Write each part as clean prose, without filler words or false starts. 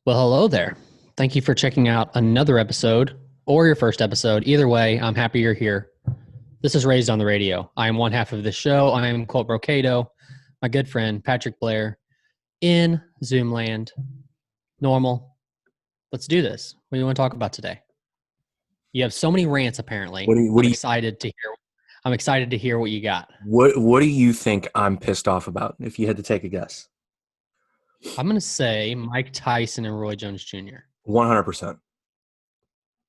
Well, hello there. Thank you for checking out another episode or your first episode. Either way, I'm happy you're here. This is Raised on the Radio. I am one half of the show. I am Colt Brocado, my good friend Patrick Blair in Zoomland. Normal. Let's do this. What do you want to talk about today? You have so many rants apparently. What do you I'm excited to hear what you got. what do you think I'm pissed off about? If you had to take a guess, I'm going to say Mike Tyson and Roy Jones Jr. 100%.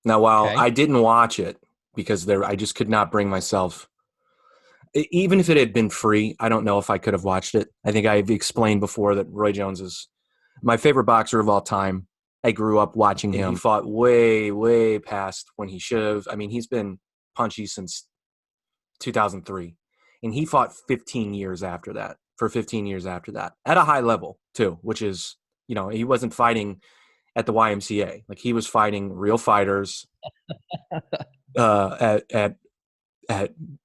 Now, while Okay. I didn't watch it because I just could not bring myself. Even if it had been free, I don't know if I could have watched it. I think I've explained before that Roy Jones is my favorite boxer of all time. I grew up watching him. He fought way, way past when he should have. I mean, he's been punchy since 2003, and he fought 15 years after that. For 15 years after that, at a high level too, which is, he wasn't fighting at the YMCA. Like, he was fighting real fighters at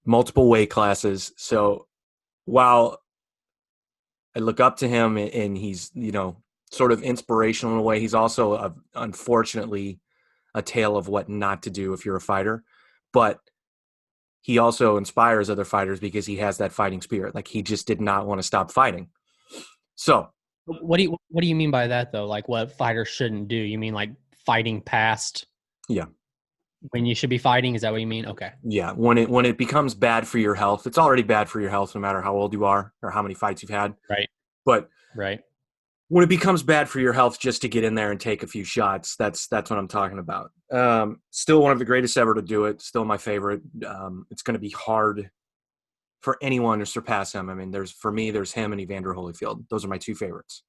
multiple weight classes. So while I look up to him and he's, sort of inspirational in a way, he's also unfortunately a tale of what not to do if you're a fighter. But he also inspires other fighters because he has that fighting spirit. Like, he just did not want to stop fighting. So What do you mean by that though? Like, what fighters shouldn't do? You mean like fighting past? Yeah. When you should be fighting? Is that what you mean? Okay. Yeah. When it becomes bad for your health, it's already bad for your health no matter how old you are or how many fights you've had. Right. But Right. when it becomes bad for your health just to get in there and take a few shots, that's what I'm talking about. Still one of the greatest ever to do it. Still my favorite. It's going to be hard for anyone to surpass him. I mean, there's him and Evander Holyfield. Those are my two favorites.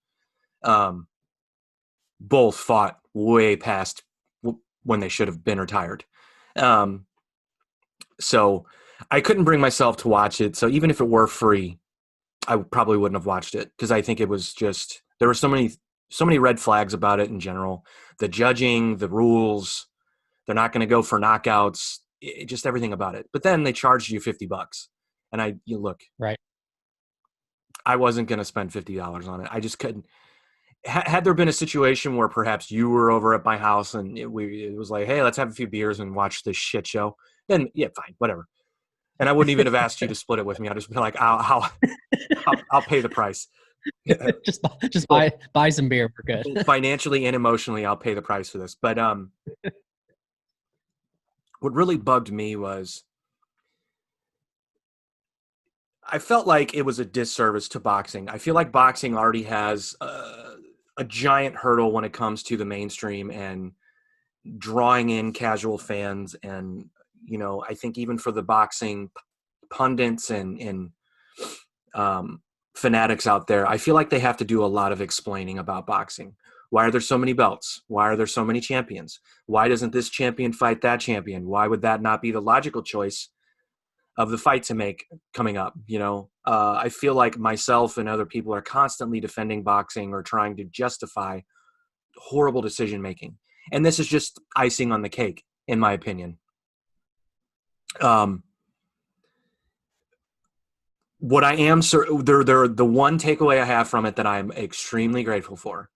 Both fought way past when they should have been retired. So I couldn't bring myself to watch it. So even if it were free, I probably wouldn't have watched it because I think it was just, there were so many red flags about it in general. The judging, the rules, they're not going to go for knockouts, just everything about it. But then they charged you $50. And look, Right. I wasn't going to spend $50 on it. I just couldn't. Had there been a situation where perhaps you were over at my house and it was like, hey, let's have a few beers and watch this shit show, then yeah, fine, whatever. And I wouldn't even have asked you to split it with me. I'd just be like, I'll pay the price. just buy some beer. We're good. Financially and emotionally, I'll pay the price for this. But what really bugged me was I felt like it was a disservice to boxing. I feel like boxing already has a giant hurdle when it comes to the mainstream and drawing in casual fans. And, I think even for the boxing pundits and fanatics out there, I feel like they have to do a lot of explaining about boxing. Why are there so many belts? Why are there so many champions? Why doesn't this champion fight that champion? Why would that not be the logical choice of the fight to make coming up? I feel like myself and other people are constantly defending boxing or trying to justify horrible decision making. And this is just icing on the cake, in my opinion. What I am, the one takeaway I have from it that I'm extremely grateful for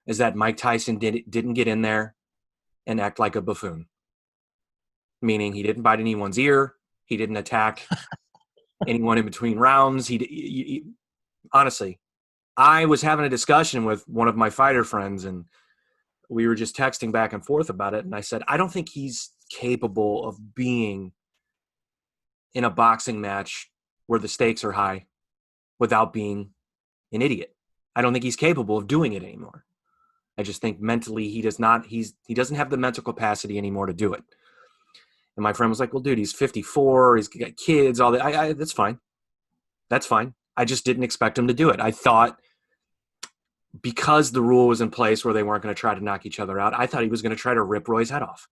is that Mike Tyson didn't get in there and act like a buffoon. Meaning he didn't bite anyone's ear. He didn't attack anyone in between rounds. He honestly, I was having a discussion with one of my fighter friends and we were just texting back and forth about it. And I said, I don't think he's capable of being in a boxing match where the stakes are high without being an idiot. I don't think he's capable of doing it anymore. I just think mentally he doesn't have the mental capacity anymore to do it. And my friend was like, well, dude, he's 54. He's got kids, all that. That's fine. That's fine. I just didn't expect him to do it. I thought because the rule was in place where they weren't going to try to knock each other out, I thought he was going to try to rip Roy's head off.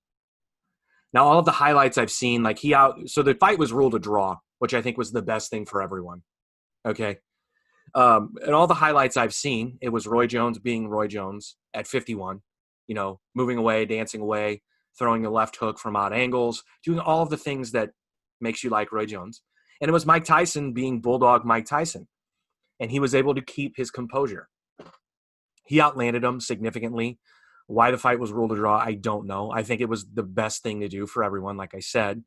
Now, all of the highlights I've seen, so the fight was ruled a draw, which I think was the best thing for everyone. Okay. And all the highlights I've seen, it was Roy Jones being Roy Jones at 51, moving away, dancing away, throwing a left hook from odd angles, doing all of the things that makes you like Roy Jones. And it was Mike Tyson being Bulldog Mike Tyson. And he was able to keep his composure. He outlanded him significantly. Why the fight was ruled a draw, I don't know. I think it was the best thing to do for everyone, like I said.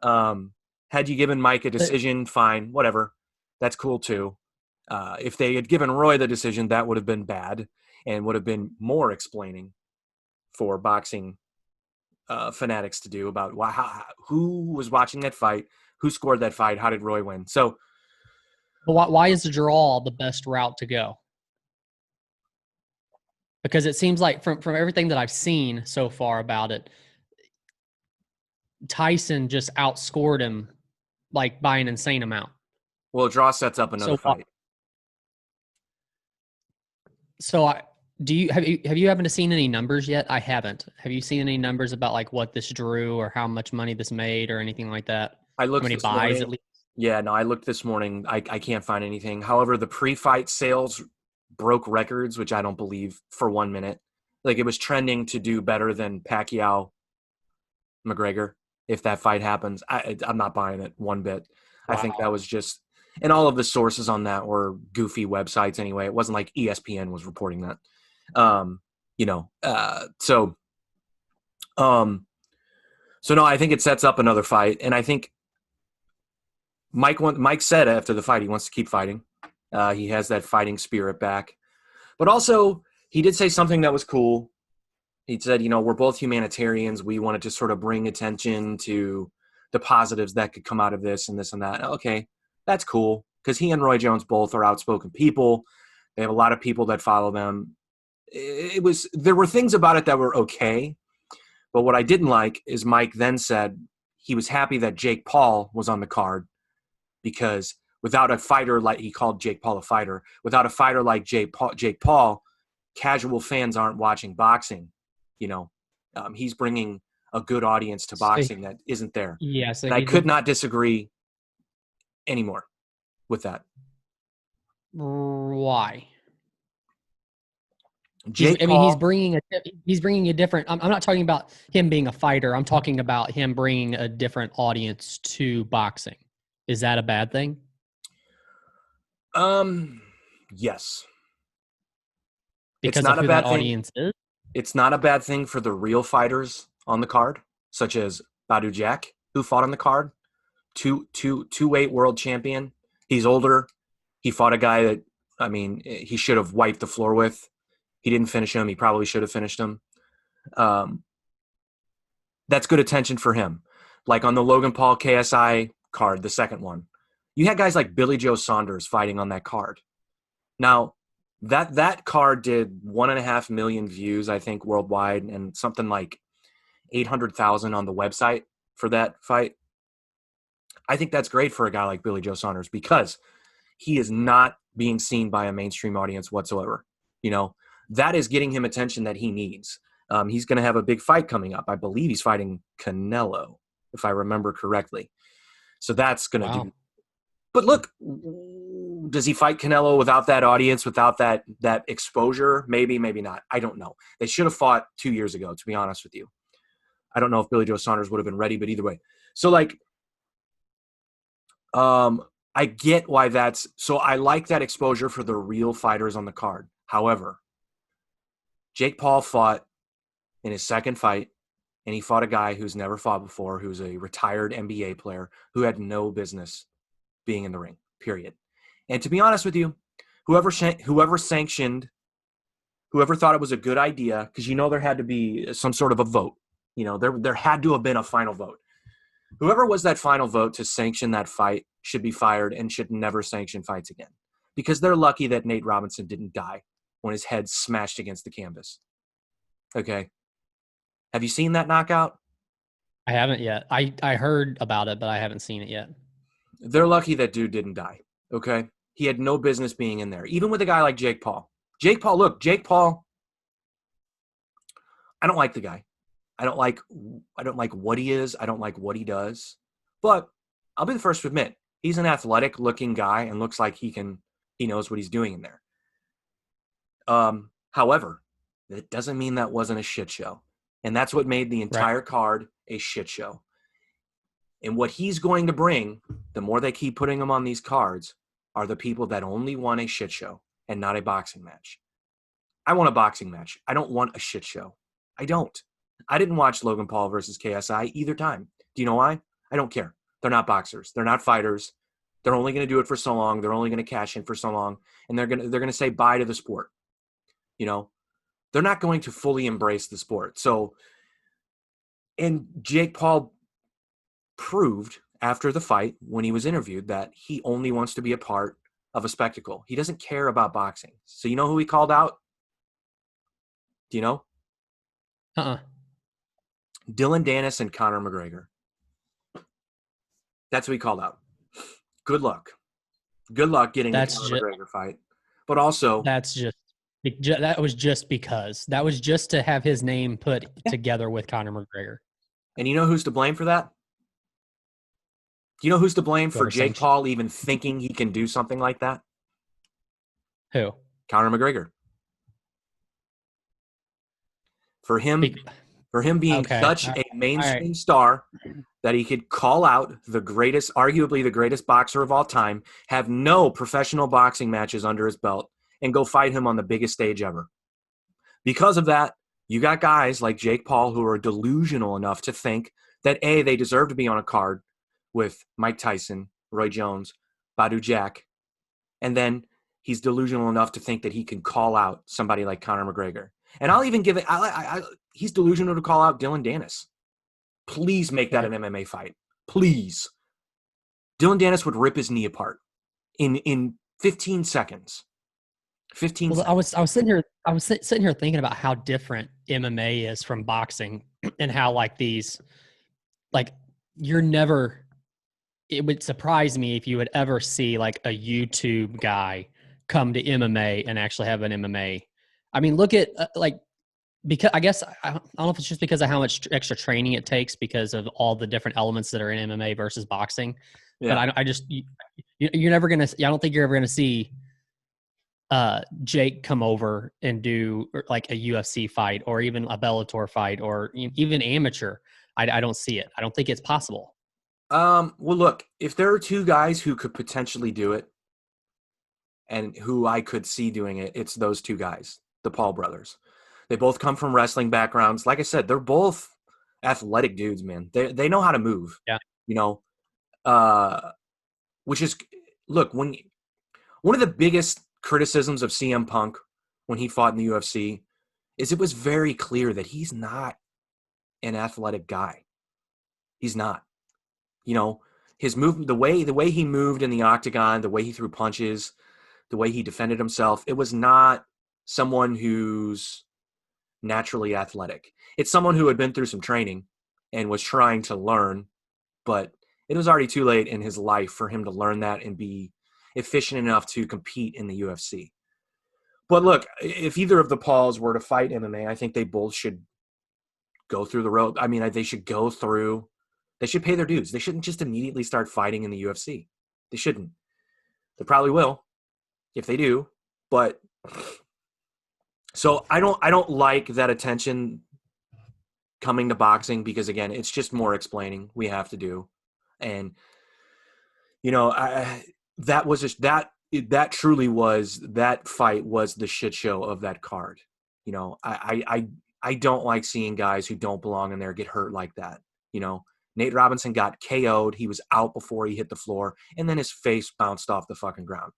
Had you given Mike a decision, fine, whatever. That's cool too. If they had given Roy the decision, that would have been bad and would have been more explaining for boxing fanatics to do about who was watching that fight, who scored that fight, how did Roy win. So why is the draw the best route to go? Because it seems like from everything that I've seen so far about it, Tyson just outscored him like by an insane amount. Well, a draw sets up another fight. So have you happened to seen any numbers yet? I haven't. Have you seen any numbers about like what this drew or how much money this made or anything like that? I looked how many this buys morning. at least? Yeah, no, I looked this morning. I can't find anything. However, the pre-fight sales broke records, which I don't believe for 1 minute. Like it was trending to do better than Pacquiao McGregor if that fight happens. I'm not buying it one bit. Wow. I think that was just, and all of the sources on that were goofy websites anyway. It wasn't like ESPN was reporting that. So no, I think it sets up another fight, and I think Mike said after the fight he wants to keep fighting. He has that fighting spirit back, but also he did say something that was cool. He said, we're both humanitarians. We wanted to sort of bring attention to the positives that could come out of this and this and that. Okay, that's cool because he and Roy Jones both are outspoken people. They have a lot of people that follow them. There were things about it that were okay, but what I didn't like is Mike then said he was happy that Jake Paul was on the card because without a fighter like he called Jake Paul a fighter, without a fighter like Jake Paul, casual fans aren't watching boxing. He's bringing a good audience to boxing that isn't there. Yes, and I could not disagree anymore with that. Why? Jake Paul, he's bringing a different. I'm not talking about him being a fighter. I'm talking about him bringing a different audience to boxing. Is that a bad thing? Yes. Because it's not of who that audience is? It's not a bad thing for the real fighters on the card, such as Badu Jack, who fought on the card, two-weight world champion. He's older. He fought a guy that, he should have wiped the floor with. He didn't finish him. He probably should have finished him. That's good attention for him. Like on the Logan Paul KSI card, the second one, you had guys like Billy Joe Saunders fighting on that card. Now, that card did 1.5 million views, I think, worldwide, and something like 800,000 on the website for that fight. I think that's great for a guy like Billy Joe Saunders because he is not being seen by a mainstream audience whatsoever. That is getting him attention that he needs. He's going to have a big fight coming up. I believe he's fighting Canelo, if I remember correctly. So that's going to do. But look, does he fight Canelo without that audience, without that exposure? Maybe, maybe not. I don't know. They should have fought 2 years ago, to be honest with you. I don't know if Billy Joe Saunders would have been ready, but either way. So, I get why that's – so I like that exposure for the real fighters on the card. However, Jake Paul fought in his second fight, and he fought a guy who's never fought before, who's a retired NBA player who had no business being in the ring, period. And to be honest with you, whoever sanctioned, whoever thought it was a good idea, because there had to be some sort of a vote. There had to have been a final vote. Whoever was that final vote to sanction that fight should be fired and should never sanction fights again. Because they're lucky that Nate Robinson didn't die when his head smashed against the canvas. Okay. Have you seen that knockout? I haven't yet. I heard about it, but I haven't seen it yet. They're lucky that dude didn't die. Okay. He had no business being in there, even with a guy like Jake Paul. Jake Paul, I don't like the guy. I don't like what he is. I don't like what he does. But I'll be the first to admit, he's an athletic looking guy and looks like he knows what he's doing in there. However, it doesn't mean that wasn't a shit show. And that's what made the entire card a shit show. And what he's going to bring, the more they keep putting him on these cards, are the people that only want a shit show and not a boxing match. I want a boxing match. I don't want a shit show. I don't. I didn't watch Logan Paul versus KSI either time. Do you know why? I don't care. They're not boxers. They're not fighters. They're only going to do it for so long. They're only going to cash in for so long, and they're going to say bye to the sport. You know, they're not going to fully embrace the sport. So, and Jake Paul proved after the fight when he was interviewed that he only wants to be a part of a spectacle. He doesn't care about boxing. So you know who he called out? Do you know? Dylan Dennis and Conor McGregor. That's what he called out. Good luck. Good luck getting the Conor McGregor fight. But also, that was just because. That was just to have his name put together with Conor McGregor. And you know who's to blame for that? Do you know who's to blame for Jake Paul even thinking he can do something like that? Who? Conor McGregor. For him being such a mainstream star that he could call out arguably the greatest boxer of all time, have no professional boxing matches under his belt, and go fight him on the biggest stage ever. Because of that, you got guys like Jake Paul who are delusional enough to think that A, they deserve to be on a card with Mike Tyson, Roy Jones, Badu Jack, and then he's delusional enough to think that he can call out somebody like Conor McGregor. And I'll even give it he's delusional to call out Dylan Dennis. Please make that an MMA fight. Please. Dylan Dennis would rip his knee apart in 15 seconds. 15 seconds. I was sitting here thinking about how different MMA is from boxing and how it would surprise me if you would ever see like a YouTube guy come to MMA and actually have an MMA. I mean, look at because I guess I don't know if it's just because of how much extra training it takes because of all the different elements that are in MMA versus boxing. Yeah. But you're never going to, I don't think you're ever going to see Jake come over and do like a UFC fight or even a Bellator fight or even amateur. I don't see it. I don't think it's possible. Well, look, if there are two guys who could potentially do it and who I could see doing it, it's those two guys, the Paul brothers. They both come from wrestling backgrounds. Like I said, they're both athletic dudes, man. They know how to move. Yeah. You know, which is, look, one of the biggest criticisms of CM Punk when he fought in the UFC is it was very clear that he's not an athletic guy. He's not. You know, his movement, the way he moved in the octagon, the way he threw punches, the way he defended himself, it was not someone who's naturally athletic. It's someone who had been through some training and was trying to learn, but it was already too late in his life for him to learn that and be efficient enough to compete in the UFC. But look, if either of the Pauls were to fight MMA, I think they both should go through the road. I mean, they should pay their dues. They shouldn't just immediately start fighting in the UFC. They shouldn't. They probably will if they do, but so I don't like that attention coming to boxing because again, it's just more explaining we have to do. And you know, that fight was the shit show of that card. You know, I don't like seeing guys who don't belong in there get hurt like that. You know, Nate Robinson got KO'd. He was out before he hit the floor, and then his face bounced off the fucking ground.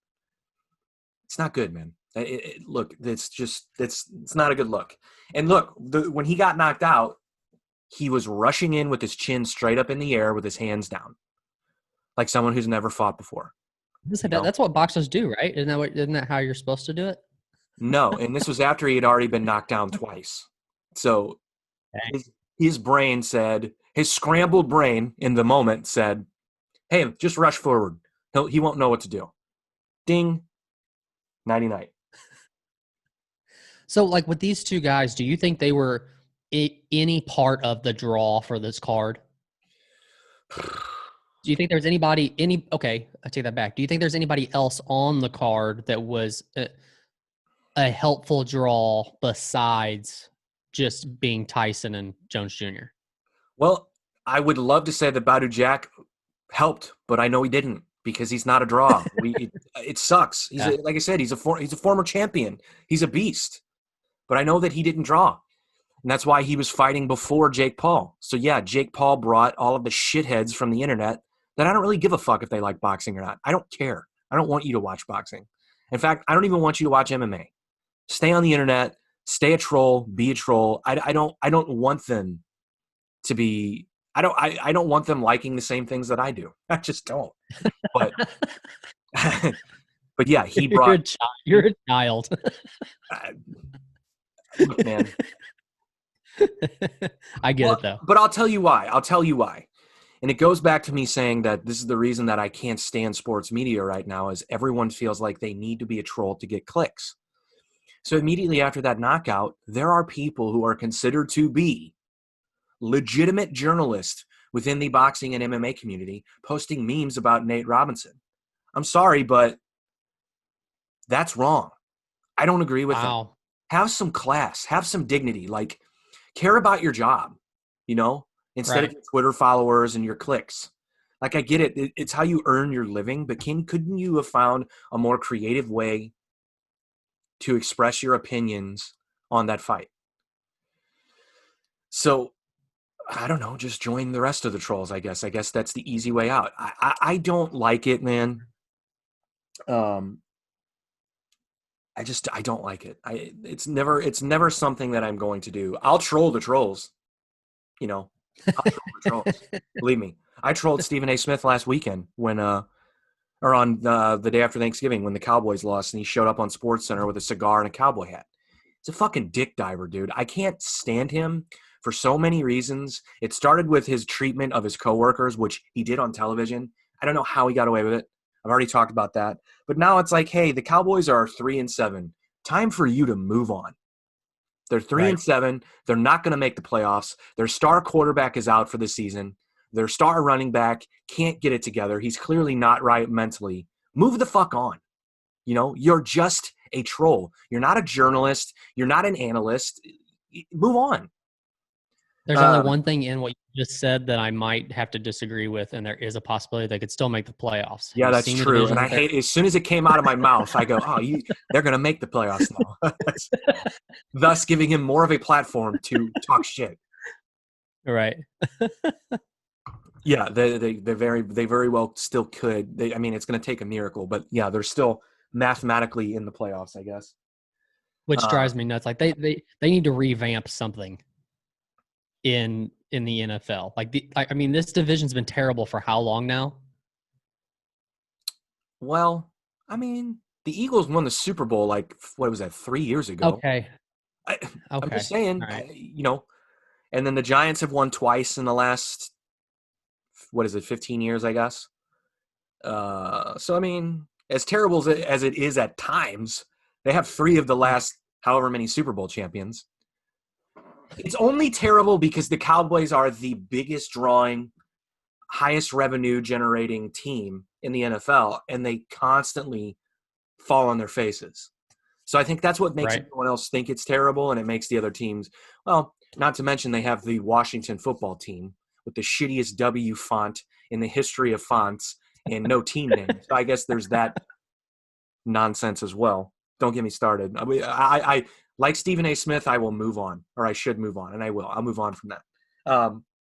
It's not good, man. Look, it's not a good look. And look, when he got knocked out, he was rushing in with his chin straight up in the air with his hands down, like someone who's never fought before. That's what boxers do, right? Isn't that how you're supposed to do it? No, and this was after he had already been knocked down twice. So his brain said, his scrambled brain in the moment said, hey, just rush forward. He won't know what to do. Ding. Nighty-night. So, like with these two guys, do you think they were any part of the draw for this card? Do you think there's okay, I take that back. Do you think there's anybody else on the card that was a helpful draw besides just being Tyson and Jones Jr.? Well, I would love to say that Badu Jack helped, but I know he didn't because he's not a draw. It sucks. Like I said, he's a former champion. He's a beast. but I know that he didn't draw. And that's why he was fighting before Jake Paul. So yeah, Jake Paul brought all of the shitheads from the internet that I don't really give a fuck if they like boxing or not. I don't care. I don't want you to watch boxing. In fact, I don't even want you to watch MMA. Stay on the internet, stay a troll, be a troll. I don't want them to be I don't want them liking the same things that I do. I just don't. But but yeah, he brought you're a child. Look, man. I get it though. But I'll tell you why. And it goes back to me saying that this is the reason that I can't stand sports media right now is everyone feels like they need to be a troll to get clicks. So immediately after that knockout, there are people who are considered to be legitimate journalists within the boxing and MMA community posting memes about Nate Robinson. I'm sorry, but that's wrong. I don't agree with that. Have some class, have some dignity, like care about your job, instead of your Twitter followers and your clicks. Like I get it. It's how you earn your living, but couldn't you have found a more creative way to express your opinions on that fight? So I don't know, just join the rest of the trolls, I guess. I guess that's the easy way out. I don't like it, man. I don't like it. It's never something that I'm going to do. I'll troll the trolls. I'll troll the trolls. Believe me. I trolled Stephen A. Smith last weekend when or on the day after Thanksgiving when the Cowboys lost and he showed up on SportsCenter with a cigar and a cowboy hat. He's a fucking dick diver, dude. I can't stand him for so many reasons. It started with his treatment of his coworkers, which he did on television. I don't know how he got away with it. I've already talked about that. But now it's like, hey, the Cowboys are 3-7. Time for you to move on. They're 3-7. They're not going to make the playoffs. Their star quarterback is out for the season. Their star running back can't get it together. He's clearly not right mentally. Move the fuck on. You're just a troll. You're not a journalist. You're not an analyst. Move on. There's only one thing in what you just said that I might have to disagree with, and there is a possibility they could still make the playoffs. Yeah, that's true. And I hate as soon as it came out of my mouth, I go, they're going to make the playoffs now. Thus giving him more of a platform to talk shit. Right. Yeah, they very well still could. It's going to take a miracle, but yeah, they're still mathematically in the playoffs, I guess. Which drives me nuts. Like they need to revamp something in the NFL. Like this division's been terrible for how long now? Well, the Eagles won the Super Bowl like what was that 3 years ago? Okay. I'm just saying, right. and then the Giants have won twice in the last 15 years, I guess. So as terrible as it is at times, they have 3 of the last however many Super Bowl champions. It's only terrible because the Cowboys are the biggest drawing, highest revenue generating team in the NFL, and they constantly fall on their faces. So I think that's what makes everyone else think it's terrible, and it makes the other teams, well, not to mention they have the Washington football team with the shittiest W font in the history of fonts and no team name. So I guess there's that nonsense as well. Don't get me started. I like Stephen A. Smith, I will move on, or I should move on, and I will. I'll move on from that.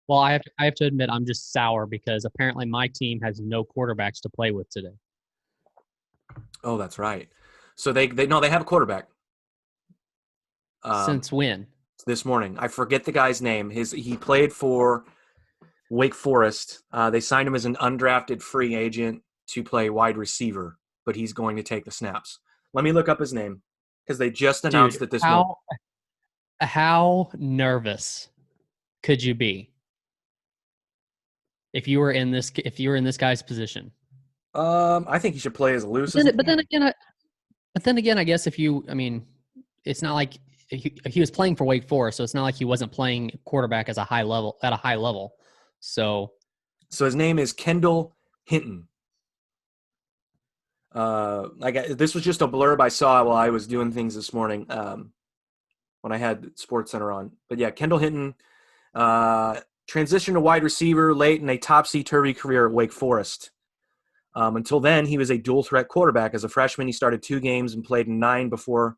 Well, I have to admit I'm just sour because apparently my team has no quarterbacks to play with today. Oh, that's right. So they have a quarterback. Since when? This morning. I forget the guy's name. He played for Wake Forest. They signed him as an undrafted free agent to play wide receiver, but he's going to take the snaps. Let me look up his name because they just announced it this morning. How nervous could you be if you were in this guy's position? I think he should play as loose as. But then again, I guess it's not like he was playing for Wake Forest, so it's not like he wasn't playing quarterback at a high level. So his name is Kendall Hinton. This was just a blurb I saw while I was doing things this morning when I had SportsCenter on. But yeah, Kendall Hinton transitioned to wide receiver late in a topsy-turvy career at Wake Forest. Until then, he was a dual-threat quarterback. As a freshman, he started 2 games and played in 9 before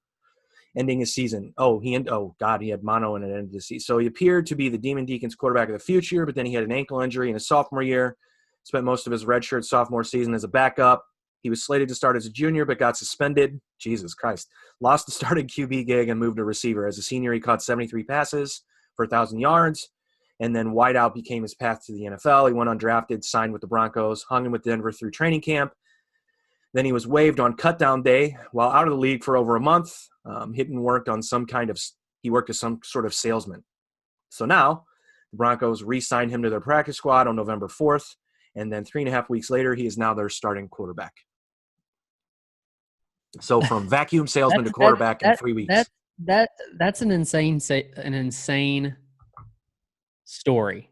ending his season. He had mono and it ended the season. So he appeared to be the Demon Deacons quarterback of the future, but then he had an ankle injury in his sophomore year, spent most of his redshirt sophomore season as a backup. He was slated to start as a junior, but got suspended. Jesus Christ. Lost the starting QB gig and moved to receiver. As a senior, he caught 73 passes for 1,000 yards, and then wideout became his path to the NFL. He went undrafted, signed with the Broncos, hung in with Denver through training camp. Then he was waived on cutdown day while out of the league for over a month. Hinton worked as some sort of salesman. So now the Broncos re-signed him to their practice squad on November 4th. And then 3.5 weeks later, he is now their starting quarterback. So from vacuum salesman to quarterback in 3 weeks. That's an insane story.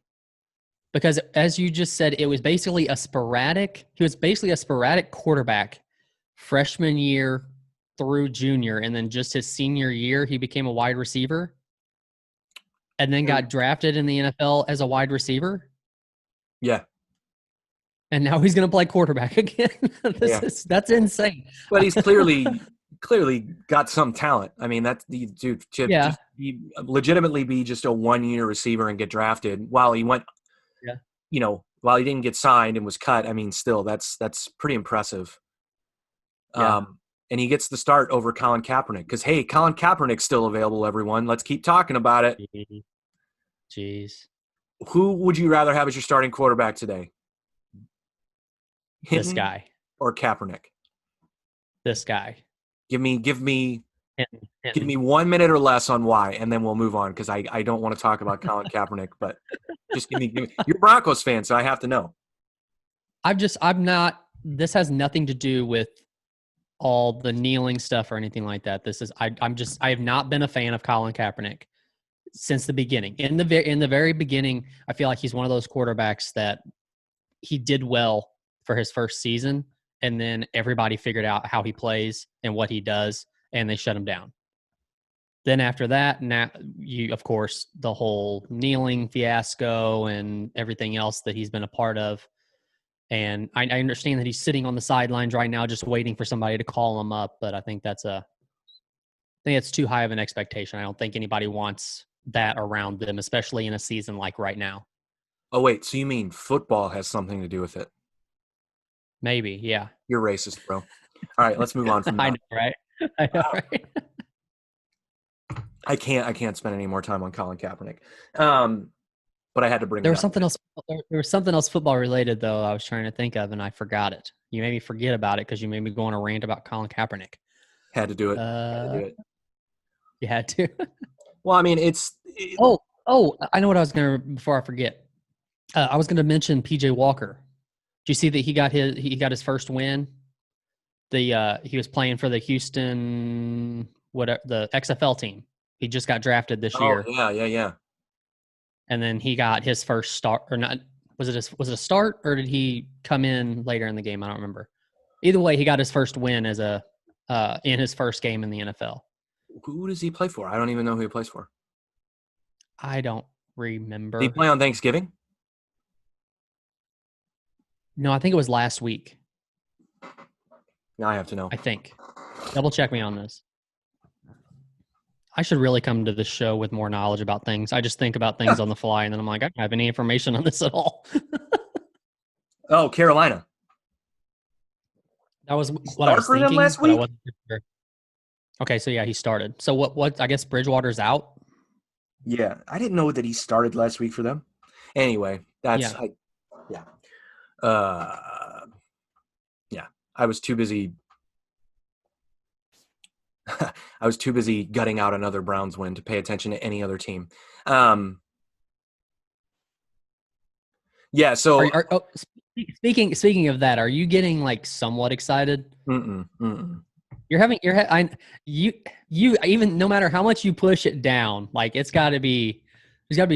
Because as you just said, he was basically a sporadic quarterback freshman year through junior, and then just his senior year, he became a wide receiver and then got drafted in the NFL as a wide receiver. Yeah. And now he's going to play quarterback again. That's insane. But he's clearly got some talent. I mean, that's the dude to legitimately be just a 1-year receiver and get drafted while he went, while he didn't get signed and was cut. I mean, still, that's pretty impressive. Yeah. And he gets the start over Colin Kaepernick because, hey, Colin Kaepernick's still available, everyone. Let's keep talking about it. Jeez. Who would you rather have as your starting quarterback today? This guy. Or Kaepernick? This guy. Give me 1 minute or less on why, and then we'll move on because I don't want to talk about Colin Kaepernick, but just give me. You're a Broncos fan, so I have to know. I'm not. This has nothing to do with all the kneeling stuff or anything like that. I have not been a fan of Colin Kaepernick since the beginning. In the very beginning, I feel like he's one of those quarterbacks that he did well for his first season, and then everybody figured out how he plays and what he does, and they shut him down. Then after that, now of course, the whole kneeling fiasco and everything else that he's been a part of. And I understand that he's sitting on the sidelines right now just waiting for somebody to call him up, but I think it's too high of an expectation. I don't think anybody wants that around them, especially in a season like right now. Oh, wait, so you mean football has something to do with it? Maybe, yeah. You're racist, bro. All right, let's move on from that. I know, right? I know, right? I can't spend any more time on Colin Kaepernick. But I had to bring there was something else. There was something else football related though. I was trying to think of, and I forgot it. You made me forget about it because you made me go on a rant about Colin Kaepernick. Had to do it. You had to. Well, I mean, I know what I was gonna. Before I forget, I was gonna mention PJ Walker. Do you see that he got his first win? He was playing for the the XFL team. He just got drafted this year. Yeah. And then he got his first start, or not? Was it a start, or did he come in later in the game? I don't remember. Either way, he got his first win as in his first game in the NFL. Who does he play for? I don't even know who he plays for. I don't remember. Did he play on Thanksgiving? No, I think it was last week. Now I have to know. I think. Double check me on this. I should really come to this show with more knowledge about things. I just think about things on the fly, and then I'm like, I don't have any information on this at all. Oh, Carolina. That was what I was thinking. Him last week? I wasn't sure. Okay, so yeah, he started. So what? I guess Bridgewater's out. Yeah, I didn't know that he started last week for them. Anyway, that's yeah. I was too busy. I was too busy gutting out another Browns win to pay attention to any other team. Yeah. So speaking of that, are you getting like somewhat excited? You even no matter how much you push it down, like there's got to be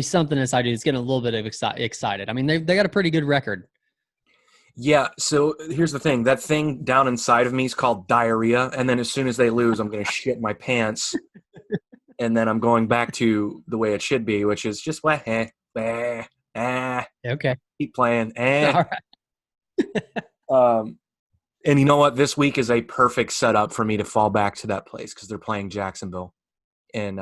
something inside you that's getting a little bit of excited. I mean, they got a pretty good record. Yeah, so here's the thing. That thing down inside of me is called diarrhea, and then as soon as they lose, I'm going to shit my pants, and then I'm going back to the way it should be, which is just okay. Keep playing. All right. And you know what? This week is a perfect setup for me to fall back to that place because they're playing Jacksonville. And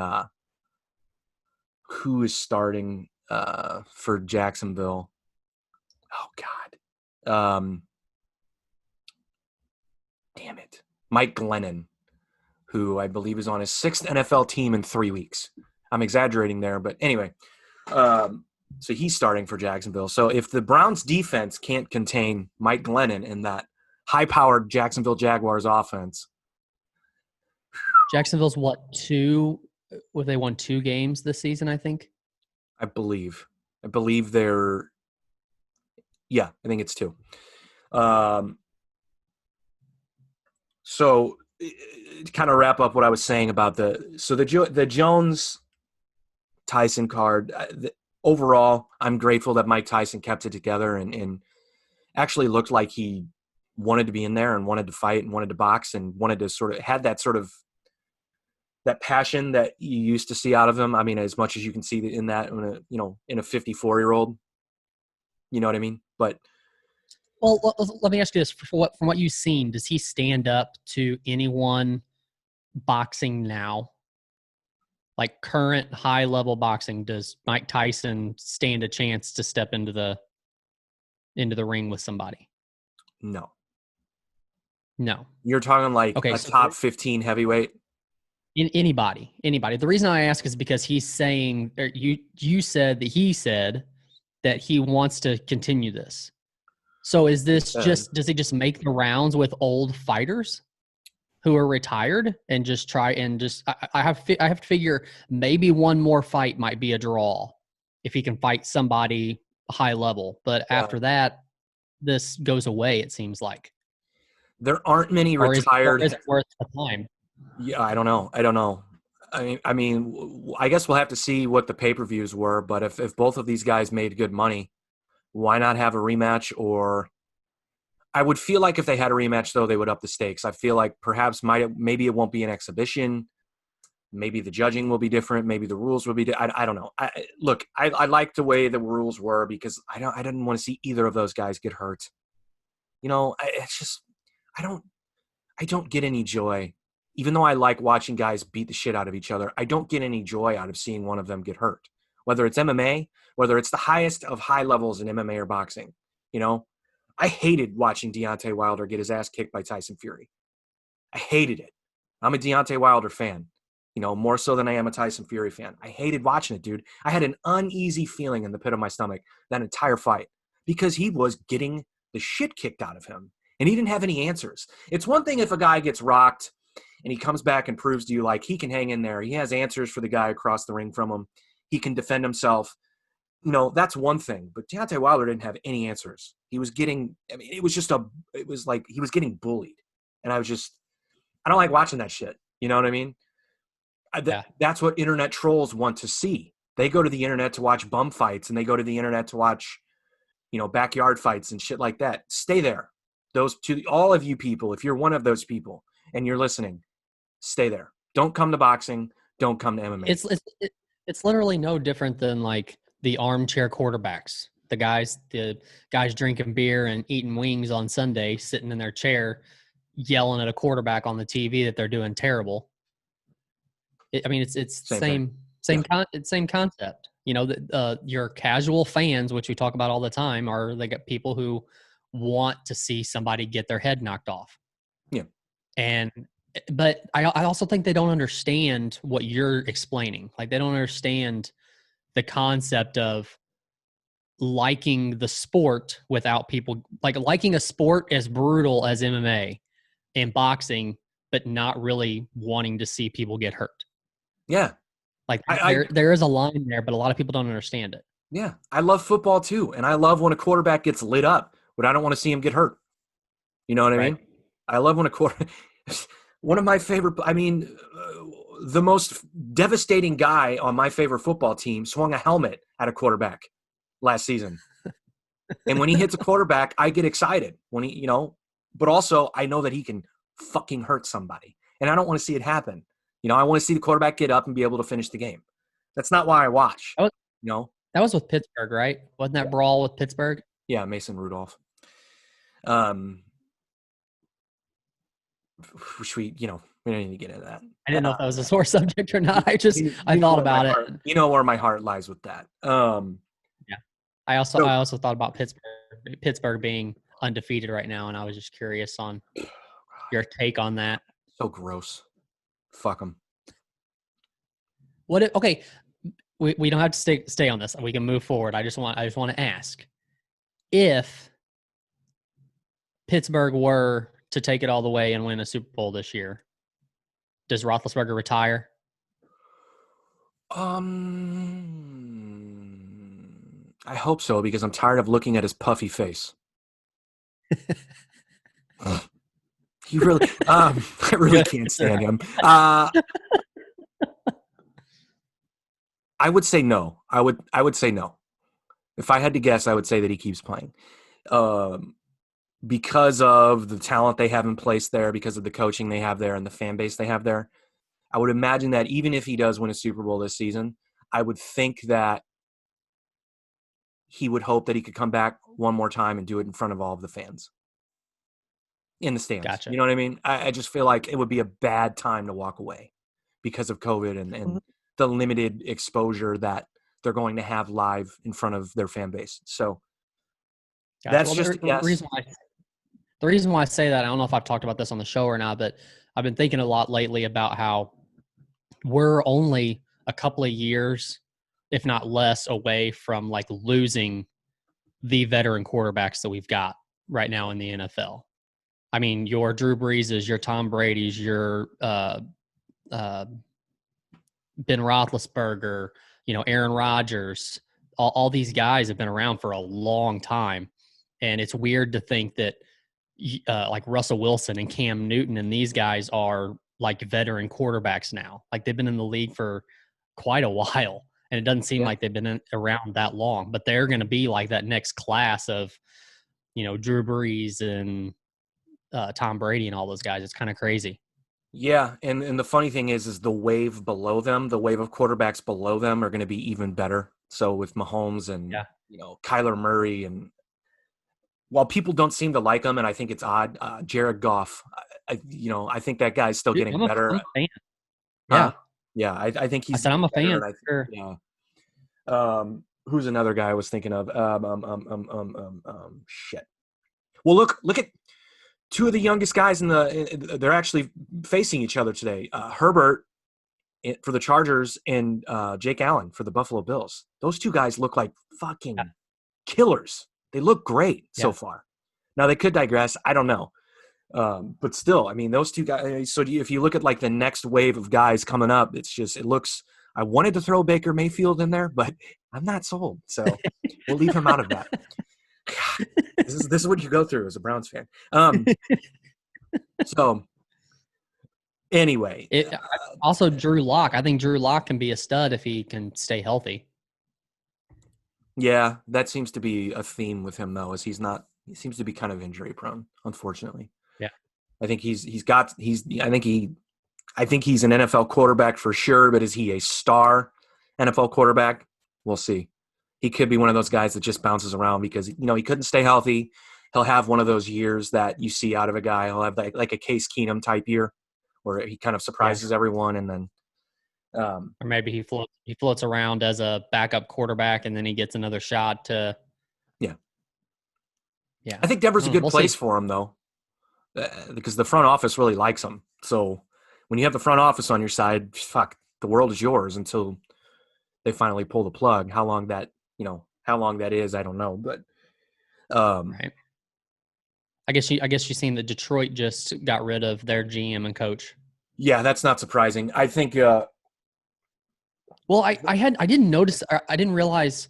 who is starting for Jacksonville? Oh God. Damn it. Mike Glennon, who I believe is on his 6th NFL team in 3 weeks. I'm exaggerating there, but anyway. So he's starting for Jacksonville. So if the Browns defense can't contain Mike Glennon in that high-powered Jacksonville Jaguars offense. Jacksonville's they won 2 games this season, I think. I believe they're, yeah, I think it's 2. So to kind of wrap up what I was saying about the Jones Tyson card, overall, I'm grateful that Mike Tyson kept it together and actually looked like he wanted to be in there and wanted to fight and wanted to box and wanted to sort of had that sort of that passion that you used to see out of him. I mean, as much as you can see in that, in a 54-year-old, you know what I mean? But well, let me ask you this: from what you've seen, does he stand up to anyone boxing now? Like current high-level boxing, does Mike Tyson stand a chance to step into the ring with somebody? No. You're talking like a top 15 heavyweight. Anybody. The reason I ask is because he's saying, or you said that he said that he wants to continue this. So is this does he just make the rounds with old fighters who are retired and just try and just, I have to figure maybe one more fight might be a draw if he can fight somebody high level. But after that, this goes away, it seems like. There aren't many retired. Or is it worth the time? Yeah, I don't know. I mean, I guess we'll have to see what the pay-per-views were, but if both of these guys made good money, why not have a rematch? Or I would feel like if they had a rematch, though, they would up the stakes. I feel like perhaps maybe it won't be an exhibition. Maybe the judging will be different. Maybe the rules will be I don't know. I like the way the rules were because I didn't want to see either of those guys get hurt. It's just I don't get any joy. Even though I like watching guys beat the shit out of each other, I don't get any joy out of seeing one of them get hurt. Whether it's MMA, whether it's the highest of high levels in MMA or boxing. I hated watching Deontay Wilder get his ass kicked by Tyson Fury. I hated it. I'm a Deontay Wilder fan, more so than I am a Tyson Fury fan. I hated watching it, dude. I had an uneasy feeling in the pit of my stomach that entire fight because he was getting the shit kicked out of him and he didn't have any answers. It's one thing if a guy gets rocked and he comes back and proves to you like he can hang in there. He has answers for the guy across the ring from him. He can defend himself. That's one thing. But Deontay Wilder didn't have any answers. He was getting, it was like he was getting bullied. And I don't like watching that shit. You know what I mean? That's what internet trolls want to see. They go to the internet to watch bum fights and they go to the internet to watch, backyard fights and shit like that. Stay there. All of you people, if you're one of those people and you're listening, stay there. Don't come to boxing. Don't come to MMA. It's literally no different than like the armchair quarterbacks. The guys drinking beer and eating wings on Sunday, sitting in their chair, yelling at a quarterback on the TV that they're doing terrible. It's same concept. Your casual fans, which we talk about all the time, they got people who want to see somebody get their head knocked off. Yeah. But I also think they don't understand what you're explaining. Like they don't understand the concept of liking the sport without people liking a sport as brutal as MMA and boxing, but not really wanting to see people get hurt. Yeah. Like there is a line there, but a lot of people don't understand it. Yeah. I love football too. And I love when a quarterback gets lit up, but I don't want to see him get hurt. You know what I mean? I love when one of my favorite, the most devastating guy on my favorite football team swung a helmet at a quarterback last season. And when he hits a quarterback, I get excited when but also I know that he can fucking hurt somebody and I don't want to see it happen. I want to see the quarterback get up and be able to finish the game. That's not why I watch. That was with Pittsburgh, right? Wasn't that brawl with Pittsburgh? Yeah. Mason Rudolph. Which we We don't need to get into that. I didn't know if that was a sore subject or not. I Know thought where my about heart, it. you know where my heart lies with that. Yeah. I also thought about Pittsburgh being undefeated right now, and I was just curious on your take on that. So gross. Fuck them. Okay, we don't have to stay on this. We can move forward. I just want to ask if Pittsburgh were to take it all the way and win a Super Bowl this year, does Roethlisberger retire? I hope so because I'm tired of looking at his puffy face. He really, I really can't stand him. I would say no. I would say no. If I had to guess, I would say that he keeps playing. Because of the talent they have in place there, because of the coaching they have there and the fan base they have there. I would imagine that even if he does win a Super Bowl this season, I would think that he would hope that he could come back one more time and do it in front of all of the fans in the stands. Gotcha. You know what I mean? I just feel like it would be a bad time to walk away because of COVID and the limited exposure that they're going to have live in front of their fan base. So that's just a guess. The reason why I say that, I don't know if I've talked about this on the show or not, but I've been thinking a lot lately about how we're only a couple of years, if not less, away from like losing the veteran quarterbacks that we've got right now in the NFL. I mean, your Drew Breeses, your Tom Brady's, your Ben Roethlisberger, Aaron Rodgers, all these guys have been around for a long time. And it's weird to think that like Russell Wilson and Cam Newton and these guys are like veteran quarterbacks now. Like they've been in the league for quite a while, and it doesn't seem like they've been around that long. But they're going to be like that next class of, Drew Brees and Tom Brady and all those guys. It's kind of crazy. Yeah, and the funny thing is the wave below them, the wave of quarterbacks below them are going to be even better. So with Mahomes and Kyler Murray, and while people don't seem to like him, and I think it's odd, Jared Goff, I think that guy's still getting better. I'm a fan. Yeah, yeah, I think he's. I said I'm a fan. Sure. Yeah. Who's another guy I was thinking of? Shit. Well, look at two of the youngest guys they're actually facing each other today. Herbert for the Chargers and Jake Allen for the Buffalo Bills. Those two guys look like fucking killers. They look great so far. Now they could digress. I don't know. But still, I mean, those two guys. So if you look at like the next wave of guys coming up, it looks, I wanted to throw Baker Mayfield in there, but I'm not sold. So we'll leave him out of that. God, this is what you go through as a Browns fan. So anyway, also Drew Lock. I think Drew Lock can be a stud if he can stay healthy. Yeah, that seems to be a theme with him though, he seems to be kind of injury prone, unfortunately. Yeah. I think he's an NFL quarterback for sure, but is he a star NFL quarterback? We'll see. He could be one of those guys that just bounces around because, he couldn't stay healthy. He'll have one of those years that you see out of a guy. He'll have like a Case Keenum type year where he kind of surprises everyone, and then or maybe he floats around as a backup quarterback and then he gets another shot to. Yeah. I think Denver's a good place for him though, because the front office really likes him. So when you have the front office on your side, fuck, the world is yours until they finally pull the plug. How long that is, I don't know, but right. I guess you've seen that Detroit just got rid of their GM and coach. Yeah, that's not surprising. I think. Well, I didn't notice. I didn't realize,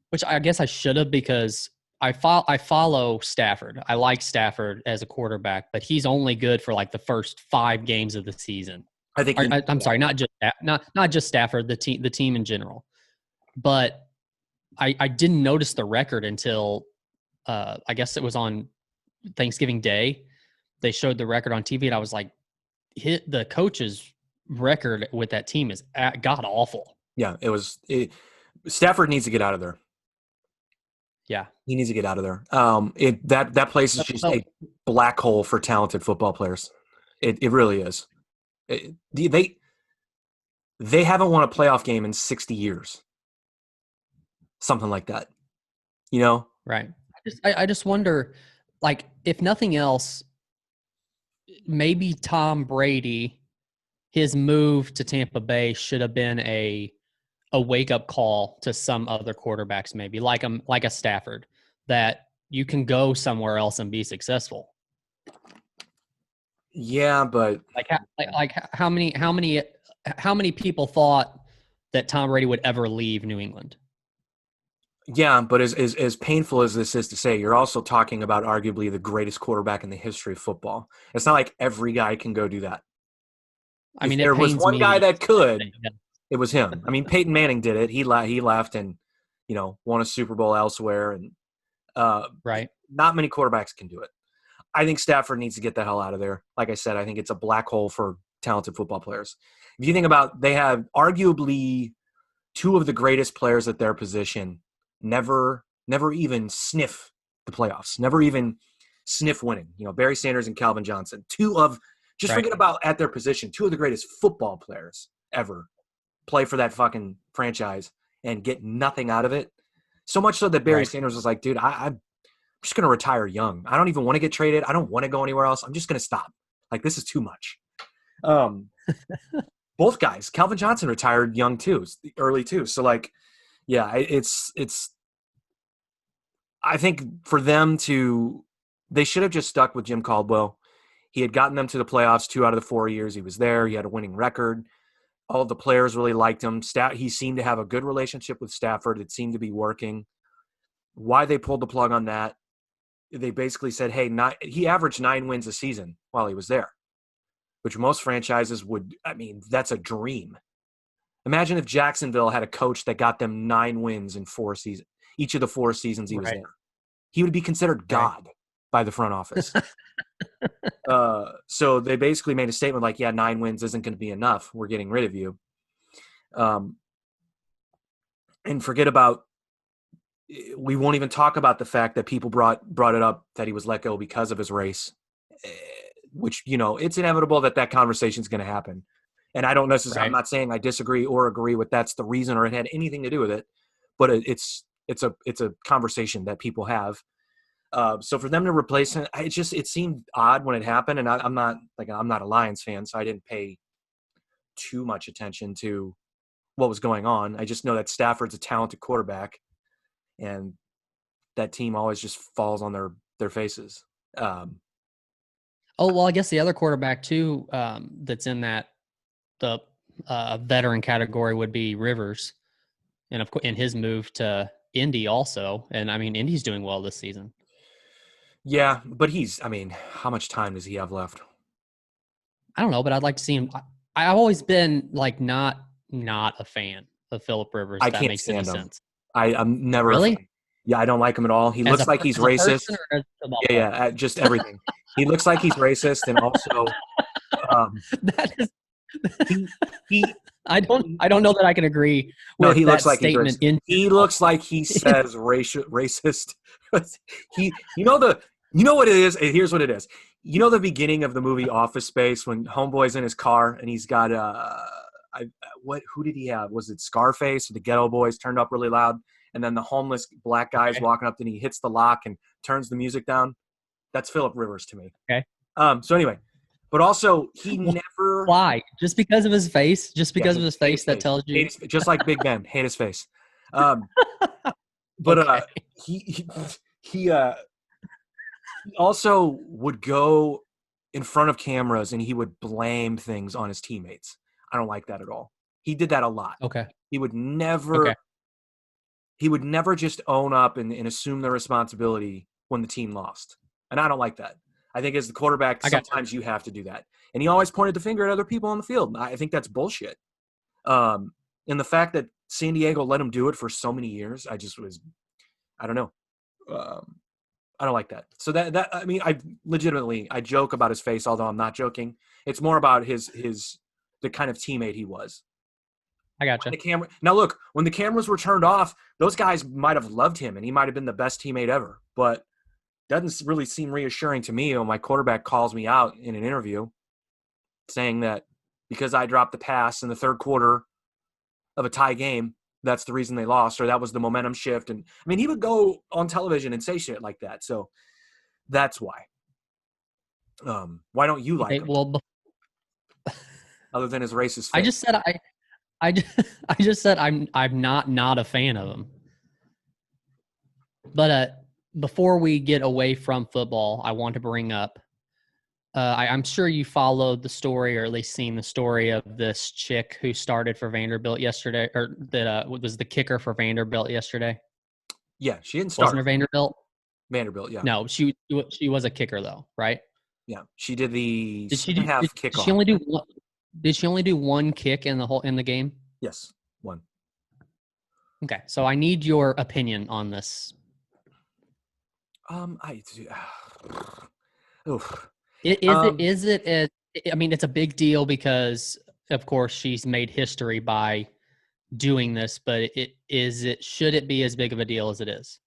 which I guess I should have, because I follow Stafford. I like Stafford as a quarterback, but he's only good for like the first 5 games of the season. I think. I'm sorry, not just Stafford, the team in general. But I didn't notice the record until I guess it was on Thanksgiving Day. They showed the record on TV, and I was like, the coach's record with that team is god awful. Yeah, Stafford needs to get out of there. Yeah, he needs to get out of there. That place is just a black hole for talented football players. It really is. They haven't won a playoff game in 60 years. Something like that. You know? Right. I just wonder, like, if nothing else, maybe Tom Brady, his move to Tampa Bay should have been a wake up call to some other quarterbacks, maybe like a Stafford, that you can go somewhere else and be successful. Yeah, but How many people thought that Tom Brady would ever leave New England? yeah, but as painful as this is to say, you're also talking about arguably the greatest quarterback in the history of football. It's not like every guy can go do that. I If mean, it there was pains one me that guy you that could, say that. it was him. I mean, Peyton Manning did it. He left and won a Super Bowl elsewhere, and Right. not many quarterbacks can do it. I think Stafford needs to get the hell out of there. Like I said, I think it's a black hole for talented football players. If you think about, they have arguably two of the greatest players at their position never even sniff the playoffs, never even sniff winning. Barry Sanders and Calvin Johnson, just Right. forget about at their position, two of the greatest football players ever play for that fucking franchise and get nothing out of it. So much so that Barry Right. Sanders was like, dude, I'm just going to retire young. I don't even want to get traded. I don't want to go anywhere else. I'm just going to stop. Like, this is too much. Both guys, Calvin Johnson retired young too, early too. So like, yeah, it's, I think for them they should have just stuck with Jim Caldwell. He had gotten them to the playoffs 2 out of the 4 years he was there. He had a winning record. All the players really liked him. He seemed to have a good relationship with Stafford. It seemed to be working. Why they pulled the plug on that, they basically said, hey, he averaged 9 wins a season while he was there, which most franchises would, that's a dream. Imagine if Jacksonville had a coach that got them 9 wins in 4 seasons, each of the 4 seasons he was there. He would be considered God by the front office. So they basically made a statement like, yeah, 9 wins isn't going to be enough. We're getting rid of you. And forget about, we won't even talk about the fact that people brought it up that he was let go because of his race, which, it's inevitable that conversation is going to happen. And I don't necessarily, I'm not saying I disagree or agree with that's the reason or it had anything to do with it, but it's a conversation that people have. So for them to replace him, it seemed odd when it happened. And I'm not a Lions fan, so I didn't pay too much attention to what was going on. I just know that Stafford's a talented quarterback, and that team always just falls on their faces. Oh, well, I guess the other quarterback too, that's in the veteran category would be Rivers, and of course, in his move to Indy also. And Indy's doing well this season. Yeah, but how much time does he have left? I don't know, but I'd like to see him. I've always been like not a fan of Philip Rivers. I that can't makes stand any him. sense. I'm never really. Yeah, I don't like him at all. He looks like he's racist. Yeah, just everything. He looks like he's racist, and also that is. he I don't know that I can agree with no, he that looks like statement. He looks like he says racist. You know what it is? Here's what it is. You know the beginning of the movie Office Space when Homeboy's in his car and he's got who did he have? Was it Scarface or the Ghetto Boys turned up really loud? And then the homeless black guy's walking up and he hits the lock and turns the music down. That's Philip Rivers to me. Okay. So anyway, but also he never. Why? Just because of his face? Just because of his face that tells you? Just like Big Ben, hate his face. But okay. he also would go in front of cameras and he would blame things on his teammates. I don't like that at all. He did that a lot. Okay. He would never just own up and assume the responsibility when the team lost. And I don't like that. I think as the quarterback, sometimes you have to do that. And he always pointed the finger at other people on the field. I think that's bullshit. And the fact that San Diego let him do it for so many years, I don't know. I don't like that. So I joke about his face, although I'm not joking. It's more about the kind of teammate he was. I gotcha. Now look, when the cameras were turned off, those guys might have loved him and he might have been the best teammate ever, but doesn't really seem reassuring to me when my quarterback calls me out in an interview saying that because I dropped the pass in the third quarter of a tie game. That's the reason they lost, or that was the momentum shift. And I mean, he would go on television and say shit like that. So that's why. Why don't you like Okay, him? well, Other than his racist face. I just said I just said I'm not a fan of him. But before we get away from football, I want to bring up. I'm sure you followed the story, or at least seen the story of this chick who started for Vanderbilt yesterday, or that was the kicker for Vanderbilt yesterday. Yeah, she didn't start. Wasn't her Vanderbilt? Vanderbilt, yeah. No, she was a kicker though, right? Yeah, she did the Did she second half did kickoff. she only do one? Did she only do one kick in the game? Yes, one. Okay, so I need your opinion on this. Oof. Is it I mean, it's a big deal because of course she's made history by doing this, but should it be as big of a deal as it is?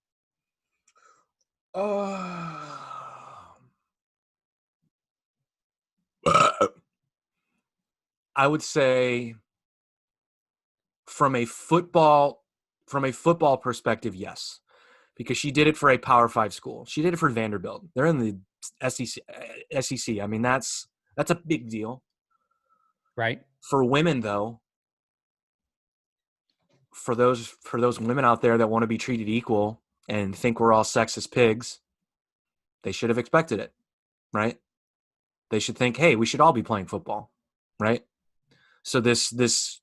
I would say from a football perspective, yes, because she did it for a Power 5 school. She did it for Vanderbilt. They're in the SEC. I mean, that's a big deal. Right. For women, though, for those women out there that want to be treated equal and think we're all sexist pigs, they should have expected it, right? They should think, hey, we should all be playing football, right? So this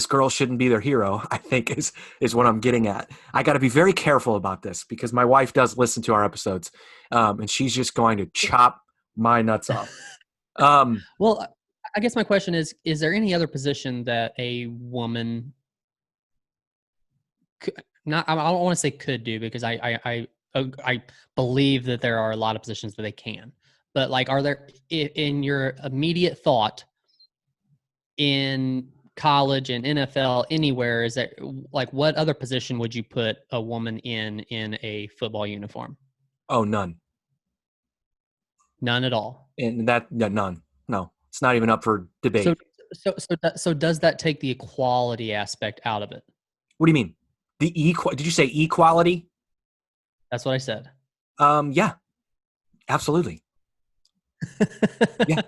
girl shouldn't be their hero, I think is what I'm getting at. I got to be very careful about this because my wife does listen to our episodes, and she's just going to chop my nuts off. Well, I guess my question is there any other position that a woman could, not, I don't want to say could do because I believe that there are a lot of positions that they can, but like, are there in your immediate thought in college and NFL anywhere, is that like, what other position would you put a woman in a football uniform? Oh, none. None at all. And none. No, it's not even up for debate. So does that take the equality aspect out of it? What do you mean? Did you say equality? That's what I said. Yeah, absolutely. Yeah.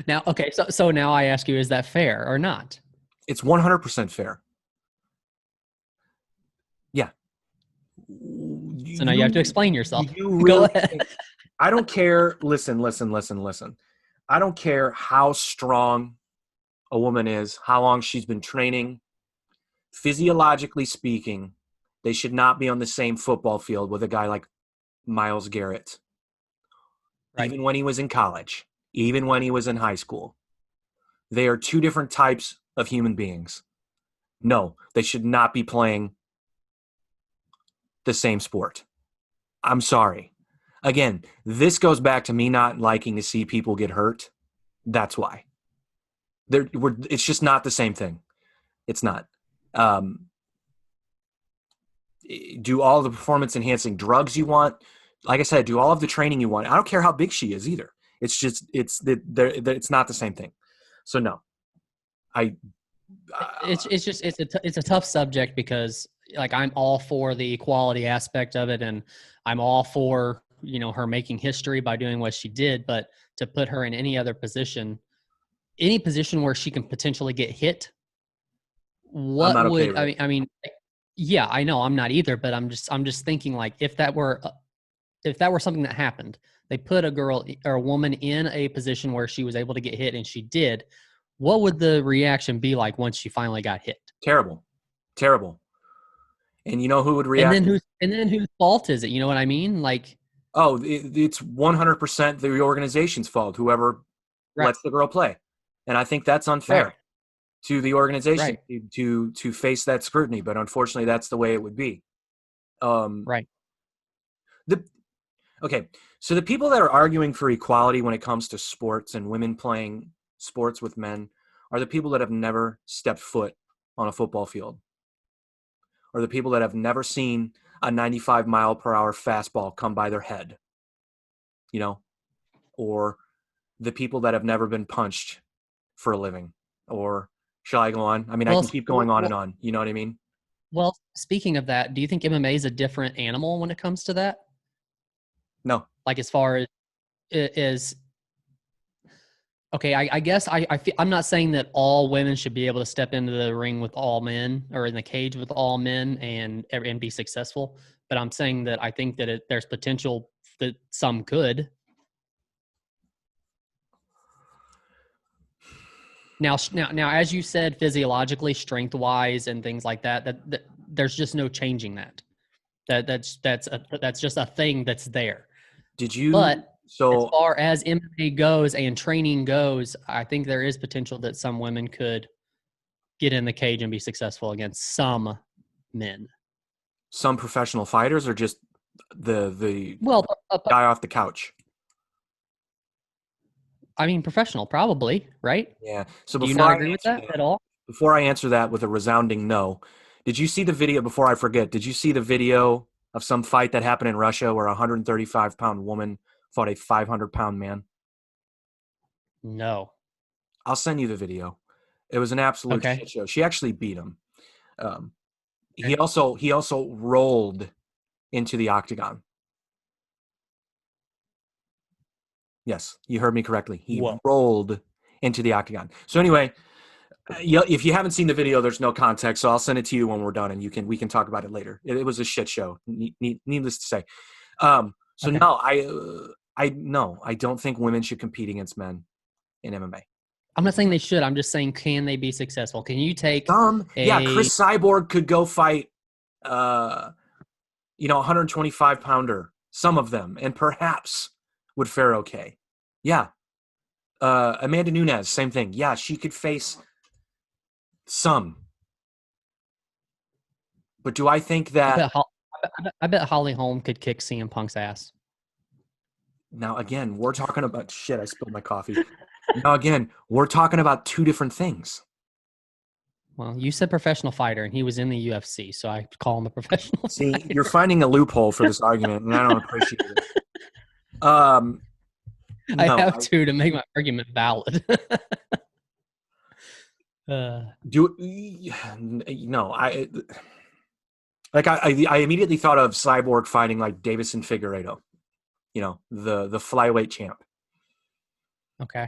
Now, okay. So now I ask you, is that fair or not? It's 100% fair. Yeah. So now you have to explain yourself. You really Go ahead. I don't care. Listen. I don't care how strong a woman is, how long she's been training. Physiologically speaking, they should not be on the same football field with a guy like Myles Garrett. Right. Even when he was in college, even when he was in high school. They are two different types of human beings. No, they should not be playing the same sport. I'm sorry. Again, this goes back to me not liking to see people get hurt. That's why. It's just not the same thing. It's not. Do all the performance-enhancing drugs you want. Like I said, do all of the training you want. I don't care how big she is either. It's just it's not the same thing. So no, it's a tough subject because like I'm all for the equality aspect of it, and I'm all for her making history by doing what she did. But to put her in any other position, any position where she can potentially get hit, I'm not okay with it. I mean, yeah, I know I'm not either, but I'm just thinking like if that were something that happened, they put a girl or a woman in a position where she was able to get hit and she did, what would the reaction be like once she finally got hit? Terrible. And you know who would react? And then whose fault is it? You know what I mean? Like, it's 100% the organization's fault. Whoever lets the girl play, and I think that's unfair to the organization to face that scrutiny. But unfortunately, that's the way it would be. Right. Okay, so the people that are arguing for equality when it comes to sports and women playing sports with men are the people that have never stepped foot on a football field, or the people that have never seen a 95-mile-per-hour fastball come by their head, or the people that have never been punched for a living? Or shall I go on? I mean, I Well, can keep going on and on. You know what I mean? well, speaking of that, do you think MMA is a different animal when it comes to that? No. Like as far as is okay, I guess I'm not saying that all women should be able to step into the ring with all men or in the cage with all men and be successful, but I'm saying that I think that there's potential that some could. Now, as you said, physiologically, strength wise, and things like that, there's just no changing that. That's just a thing that's there. Did you? But as So far as MMA goes and training goes, I think there is potential that some women could get in the cage and be successful against some men. some professional fighters, or just the Well, guy off the couch? I mean, professional, probably, right? Yeah. So Do you not agree with that at all? before I answer that with a resounding no, did you see the video? Before I forget, did you see the video of some fight that happened in Russia where a 135-pound woman fought a 500-pound man? No. I'll send you the video. It was an absolute Okay. shit show. She actually beat him. Um, Okay. he also rolled into the octagon. Yes, you heard me correctly. He Whoa. rolled into the octagon. So anyway, if you haven't seen the video, there's no context. So I'll send it to you when we're done, and we can talk about it later. It was a shit show, needless to say. So Okay. no, I don't think women should compete against men in MMA. I'm not saying they should. I'm just saying, can they be successful? Can you take Yeah, a Chris Cyborg could go fight, 125 pounder, some of them, and perhaps would fare okay. Yeah. Amanda Nunes, same thing. Yeah, she could face some. But do I think I that bet I bet Holly Holm could kick CM Punk's ass. now again, we're talking about shit, I spilled my coffee. Now again, we're talking about two different things. Well, you said professional fighter, and he was in the UFC, so I call him a professional See, fighter. you're finding a loophole for this argument, and I don't appreciate it. Um I no, have to make my argument valid. uh, do no, I immediately thought of Cyborg fighting like Davison Figueiredo, the flyweight champ. okay.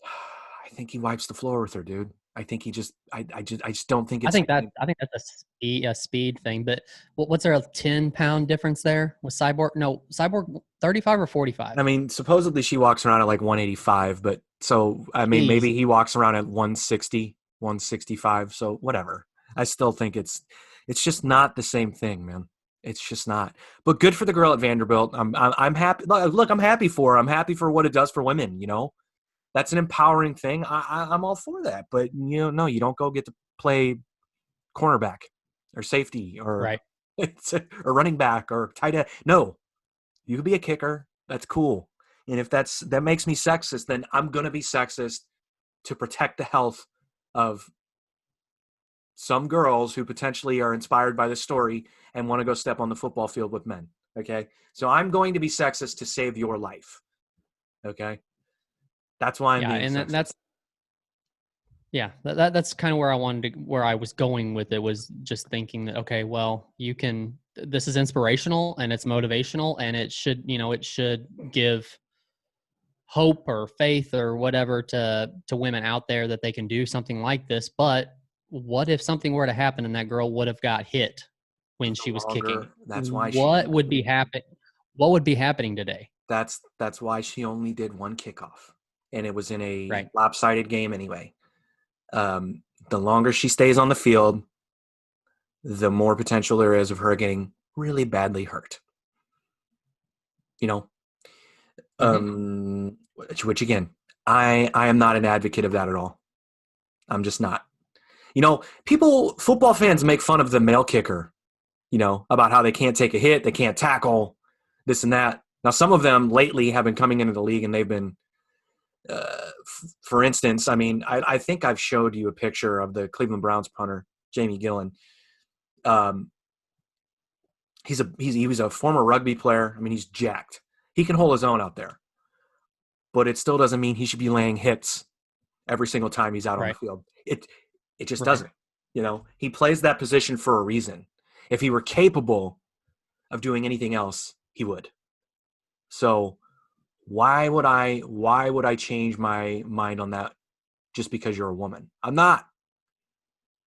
I think he wipes the floor with her, dude. I think he just I just don't think I it's think that's a speed thing. But what's there, a 10-pound difference there with Cyborg? No, Cyborg 35 or 45. I mean, supposedly she walks around at like 185, but so I mean Jeez. maybe he walks around at 160, 165, so whatever. I still think it's just not the same thing, man. It's just not. But good for the girl at Vanderbilt. I'm happy. Look, I'm happy for her. I'm happy for what it does for women, That's an empowering thing. I'm all for that. But no, you don't go get to play cornerback or safety or Right. or running back or tight end. No, you could be a kicker. That's cool. And if that makes me sexist, then I'm gonna be sexist to protect the health of some girls who potentially are inspired by the story and want to go step on the football field with men. Okay, so I'm going to be sexist to save your life. Okay, that's why I'm Yeah, being and sexist. that's kind of where I was going with it, was just thinking that, okay, well, this is inspirational and it's motivational, and it should give hope or faith or whatever to women out there that they can do something like this. But what if something were to happen and that girl would have got hit when she was kicking? That's why What would be happening today? That's why she only did one kickoff, and it was in a Right. lopsided game anyway. The longer she stays on the field, the more potential there is of her getting really badly hurt. Mm-hmm. Which again, I am not an advocate of that at all. I'm just not. Football fans make fun of the male kicker, about how they can't take a hit, they can't tackle, this and that. Now, some of them lately have been coming into the league and they've been, for instance, I mean, I think I've showed you a picture of the Cleveland Browns punter, Jamie Gillen. He was a former rugby player. I mean, he's jacked. He can hold his own out there. but it still doesn't mean he should be laying hits every single time he's out on the Right. field. It just Right. doesn't. He plays that position for a reason. If he were capable of doing anything else, he would. So why would I change my mind on that just because you're a woman? I'm not.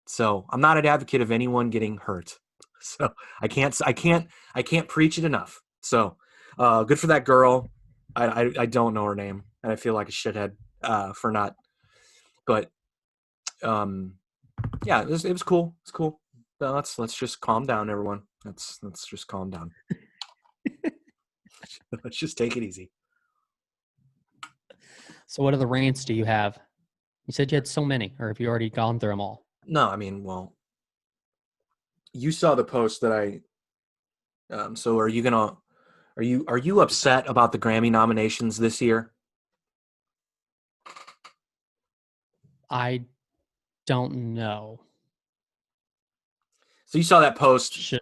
So I'm not an advocate of anyone getting hurt. So I can't preach it enough. So good for that girl. I don't know her name, and I feel like a shithead for not. But yeah, it was cool. It's cool. Let's just calm down, everyone. Let's just calm down. Let's just take it easy. So what other rants do you have? You said you had so many, or have you already gone through them all? No, I mean, well, you saw the post that I. So are you upset about the Grammy nominations this year? I don't know. So you saw that post. Should,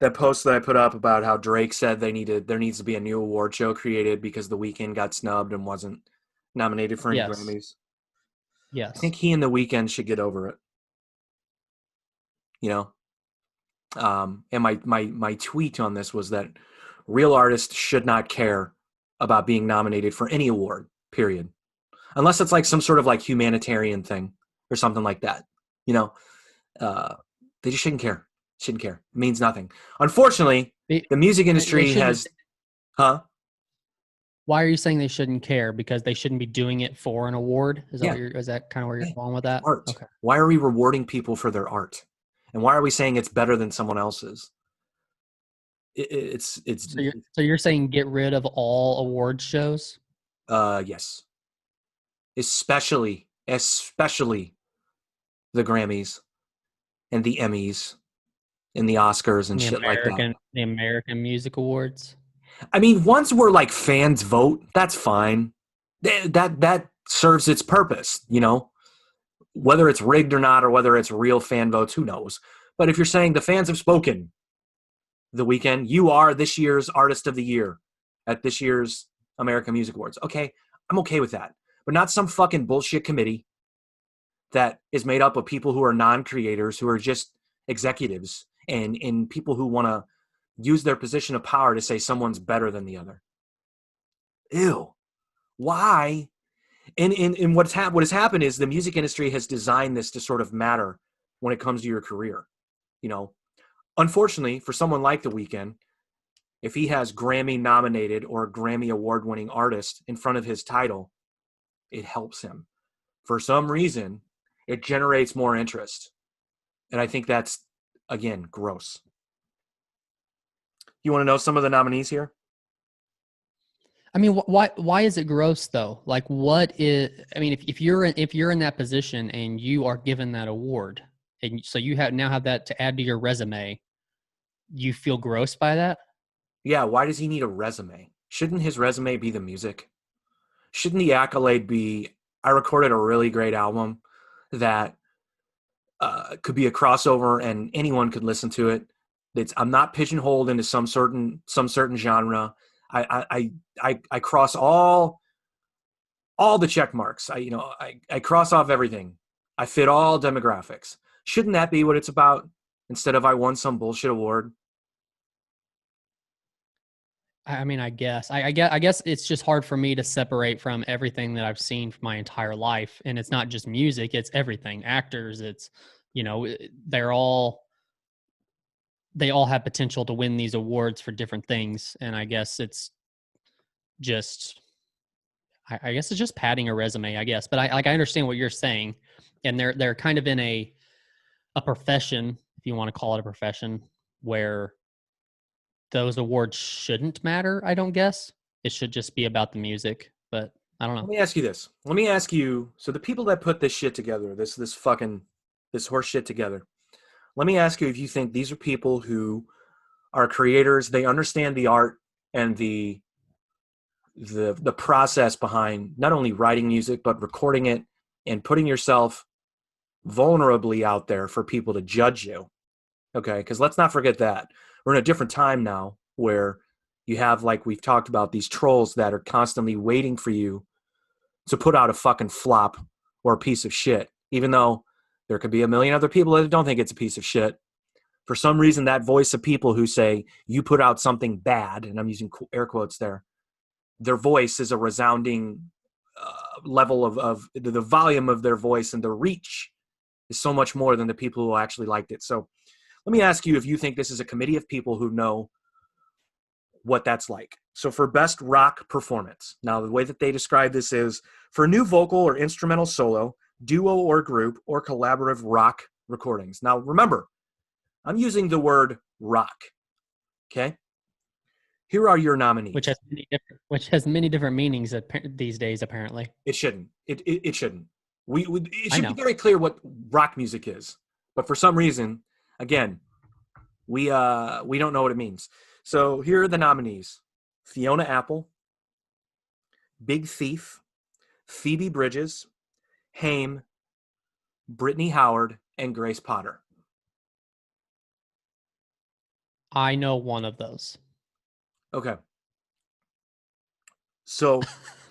That post that I put up about how Drake said there needs to be a new award show created because The Weeknd got snubbed and wasn't nominated for any yes. Grammys. I Yes. think he and The Weeknd should get over it. And my tweet on this was that real artists should not care about being nominated for any award, period. Unless it's like some sort of like humanitarian thing or something like that. They just shouldn't care. Shouldn't care. It means nothing. Unfortunately, the music industry has, huh? Why are you saying they shouldn't care? Because they shouldn't be doing it for an award? Is that Yeah. is that kind of where you're going with that? Art. Okay. Why are we rewarding people for their art? And why are we saying it's better than someone else's? It's So you're saying get rid of all award shows? Yes. Especially the Grammys and the Emmys and the Oscars and shit like that. The American Music Awards. I mean, once we're like fans vote, that's fine. That serves its purpose, whether it's rigged or not, or whether it's real fan votes, who knows? But if you're saying the fans have spoken, The Weeknd, you are this year's Artist of the Year at this year's American Music Awards. Okay, I'm okay with that. But not some fucking bullshit committee that is made up of people who are non-creators, who are just executives, and people who want to use their position of power to say someone's better than the other. Ew. Why? And what has happened is the music industry has designed this to sort of matter when it comes to your career. Unfortunately, for someone like The Weeknd, if he has Grammy nominated or a Grammy award-winning artist in front of his title, it helps him. For some reason, it generates more interest. And I think that's, again, gross. You want to know some of the nominees here? I mean, why is it gross though? Like, what is? I mean, if you're in that position and you are given that award, and so you now have that to add to your resume, you feel gross by that? Yeah. Why does he need a resume? Shouldn't his resume be the music? Shouldn't the accolade be, I recorded a really great album that could be a crossover and anyone could listen to it. I'm not pigeonholed into some certain genre. I cross all the check marks. I cross off everything. I fit all demographics. Shouldn't that be what it's about instead of I won some bullshit award? I mean, I guess. I guess it's just hard for me to separate from everything that I've seen for my entire life, and it's not just music; it's everything. Actors, it's they all have potential to win these awards for different things, and I guess it's just, I guess it's just padding a resume, I guess. But I understand what you're saying, and they're kind of in a profession, if you want to call it a profession, where those awards shouldn't matter. I don't guess it should just be about the music, but I don't know. Let me ask you this. Let me ask you. So the people that put this shit together, this horse shit together. Let me ask you if you think these are people who are creators. They understand the art and the process behind not only writing music but recording it and putting yourself vulnerably out there for people to judge you. Okay, because let's not forget that we're in a different time now where You have, like we've talked about, these trolls that are constantly waiting for you to put out a fucking flop or a piece of shit, even though there could be a million other people that don't think it's a piece of shit. For some reason, that voice of people who say you put out something bad, and I'm using air quotes there, their voice is a resounding level of the volume of their voice, and the reach is so much more than the people who actually liked it. So let me ask you if you think this is a committee of people who know what that's like. So for best rock performance, now the way that they describe this is for new vocal or instrumental solo, duo or group, or collaborative rock recordings. Now remember, I'm using the word rock. Okay? Here are your nominees. Which has many different meanings these days, apparently. It shouldn't. It shouldn't. It should be very clear what rock music is. But for some reason, again, we don't know what it means. So here are the nominees: Fiona Apple, Big Thief, Phoebe Bridges, Haim, Brittany Howard, and Grace Potter. I know one of those. Okay. So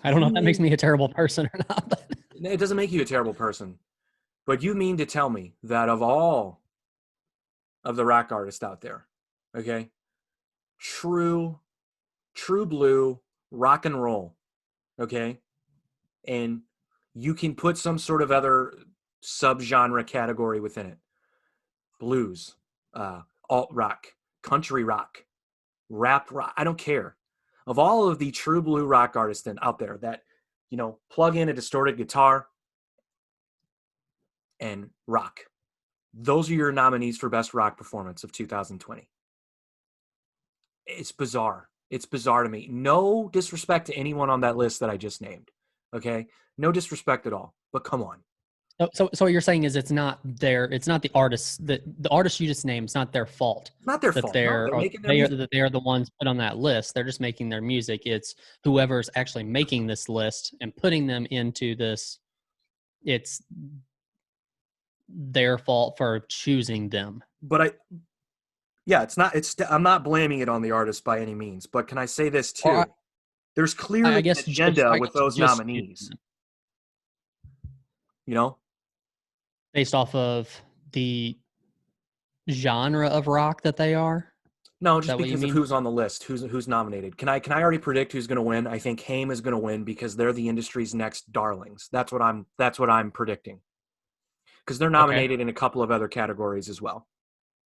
I don't know if that makes me a terrible person or not. But it doesn't make you a terrible person. But you mean to tell me that of all of the rock artists out there, okay, true blue rock and roll, okay, and you can put some sort of other subgenre category within it: blues, alt rock, country rock, rap rock, I don't care. Of all of the true blue rock artists out there that, plug in a distorted guitar and rock, those are your nominees for best rock performance of 2020. It's bizarre. It's bizarre to me. No disrespect to anyone on that list that I just named. Okay? No disrespect at all. But come on. So what you're saying is it's not the artists, the artists you just named, it's not their fault. It's not their fault. They're making their music. They are the ones put on that list. They're just making their music. It's whoever's actually making this list and putting them into this. It's their fault for choosing them. But I'm not blaming it on the artist by any means. But can I say this too? There's clearly an agenda with those nominees. Based off of the genre of rock that they are? No, just because of who's on the list, who's nominated. Can I already predict who's going to win? I think Haim is going to win because they're the industry's next darlings. That's what I'm predicting. Because they're nominated in a couple of other categories as well.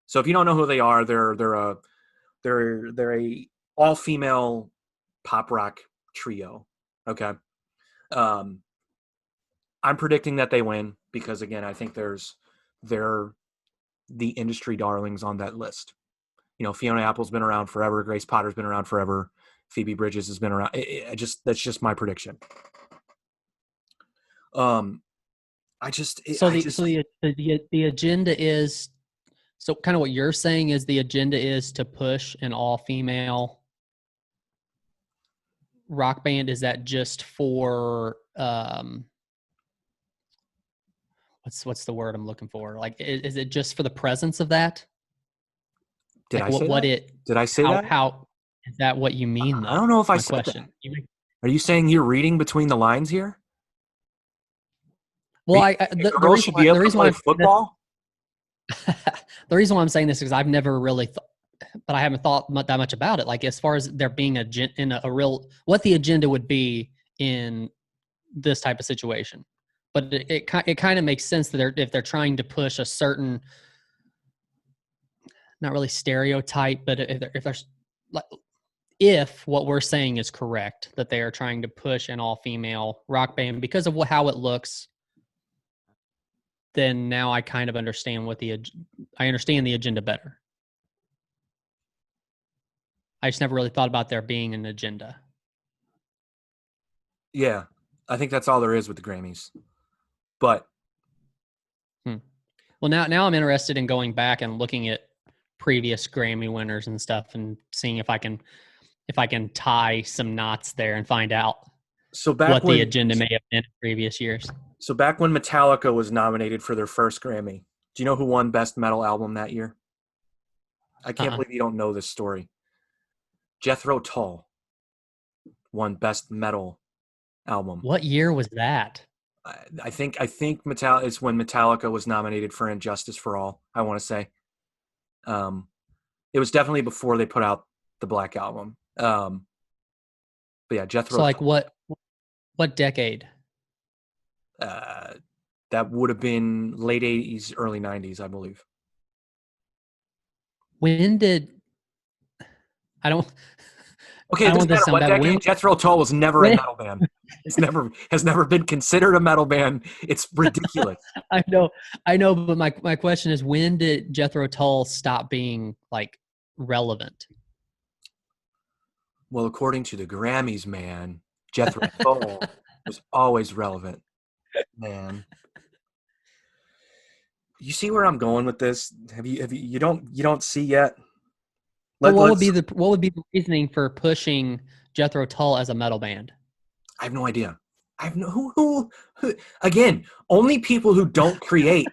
So if you don't know who they are, they're a all-female pop rock trio. Okay. I'm predicting that they win because, again, I think they're the industry darlings on that list. Fiona Apple's been around forever. Grace Potter's been around forever. Phoebe Bridges has been around. That's just my prediction. The agenda is, so kind of what you're saying is the agenda is to push an all-female rock band. Is that just for what's the word I'm looking for? Like, is it just for the presence of that? Did I say that? How is that what you mean, though? I don't know if I said that. Are you saying you're reading between the lines here? Well, the reason should be able to play football. The reason why I'm saying this is because I've never really but I haven't thought that much about it. Like, as far as there being what the agenda would be in this type of situation. But it kind of makes sense that if they're trying to push a certain, not really stereotype, but if what we're saying is correct, that they are trying to push an all-female rock band because of how it looks, then now I kind of understand I understand the agenda better. I just never really thought about there being an agenda. Yeah, I think that's all there is with the Grammys. But well, now I'm interested in going back and looking at previous Grammy winners and stuff and seeing if I can tie some knots there and find out what the agenda may have been in previous years. So back when Metallica was nominated for their first Grammy, do you know who won Best Metal Album that year? I can't believe you don't know this story. Jethro Tull won Best Metal Album. What year was that? I think Metallica is when Metallica was nominated for And Justice for All. I want to say, it was definitely before they put out the Black Album. But yeah, So Jethro. like what decade? That would have been late '80s, early '90s, I believe. When did I don't Okay, I it don't doesn't want this matter to sound what bad. decade. Jethro Tull was never a When metal band. It's never has never been considered a metal band. It's ridiculous. I know, but my question is, when did Jethro Tull stop being like relevant? Well, according to the Grammys, man, Jethro Tull was always relevant, man. You see where I'm going with this? Have you don't see yet? But Let's. what would be the reasoning for pushing Jethro Tull as a metal band? I have no idea. I have no who again, only people who don't create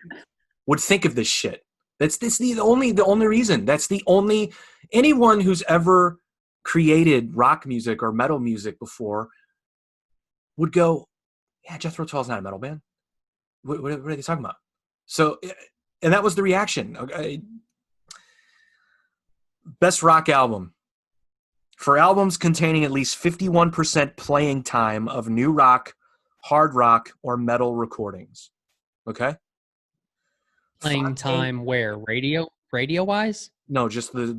would think of this shit. That's the only reason. That's the only anyone who's ever created rock music or metal music before would go, yeah, Jethro Tull's not a metal band. What are they talking about? So, and that was the reaction. Okay. Best rock album. For albums containing at least 51% playing time of new rock, hard rock, or metal recordings. Okay? Playing Fontaine, time where? Radio wise? no, just the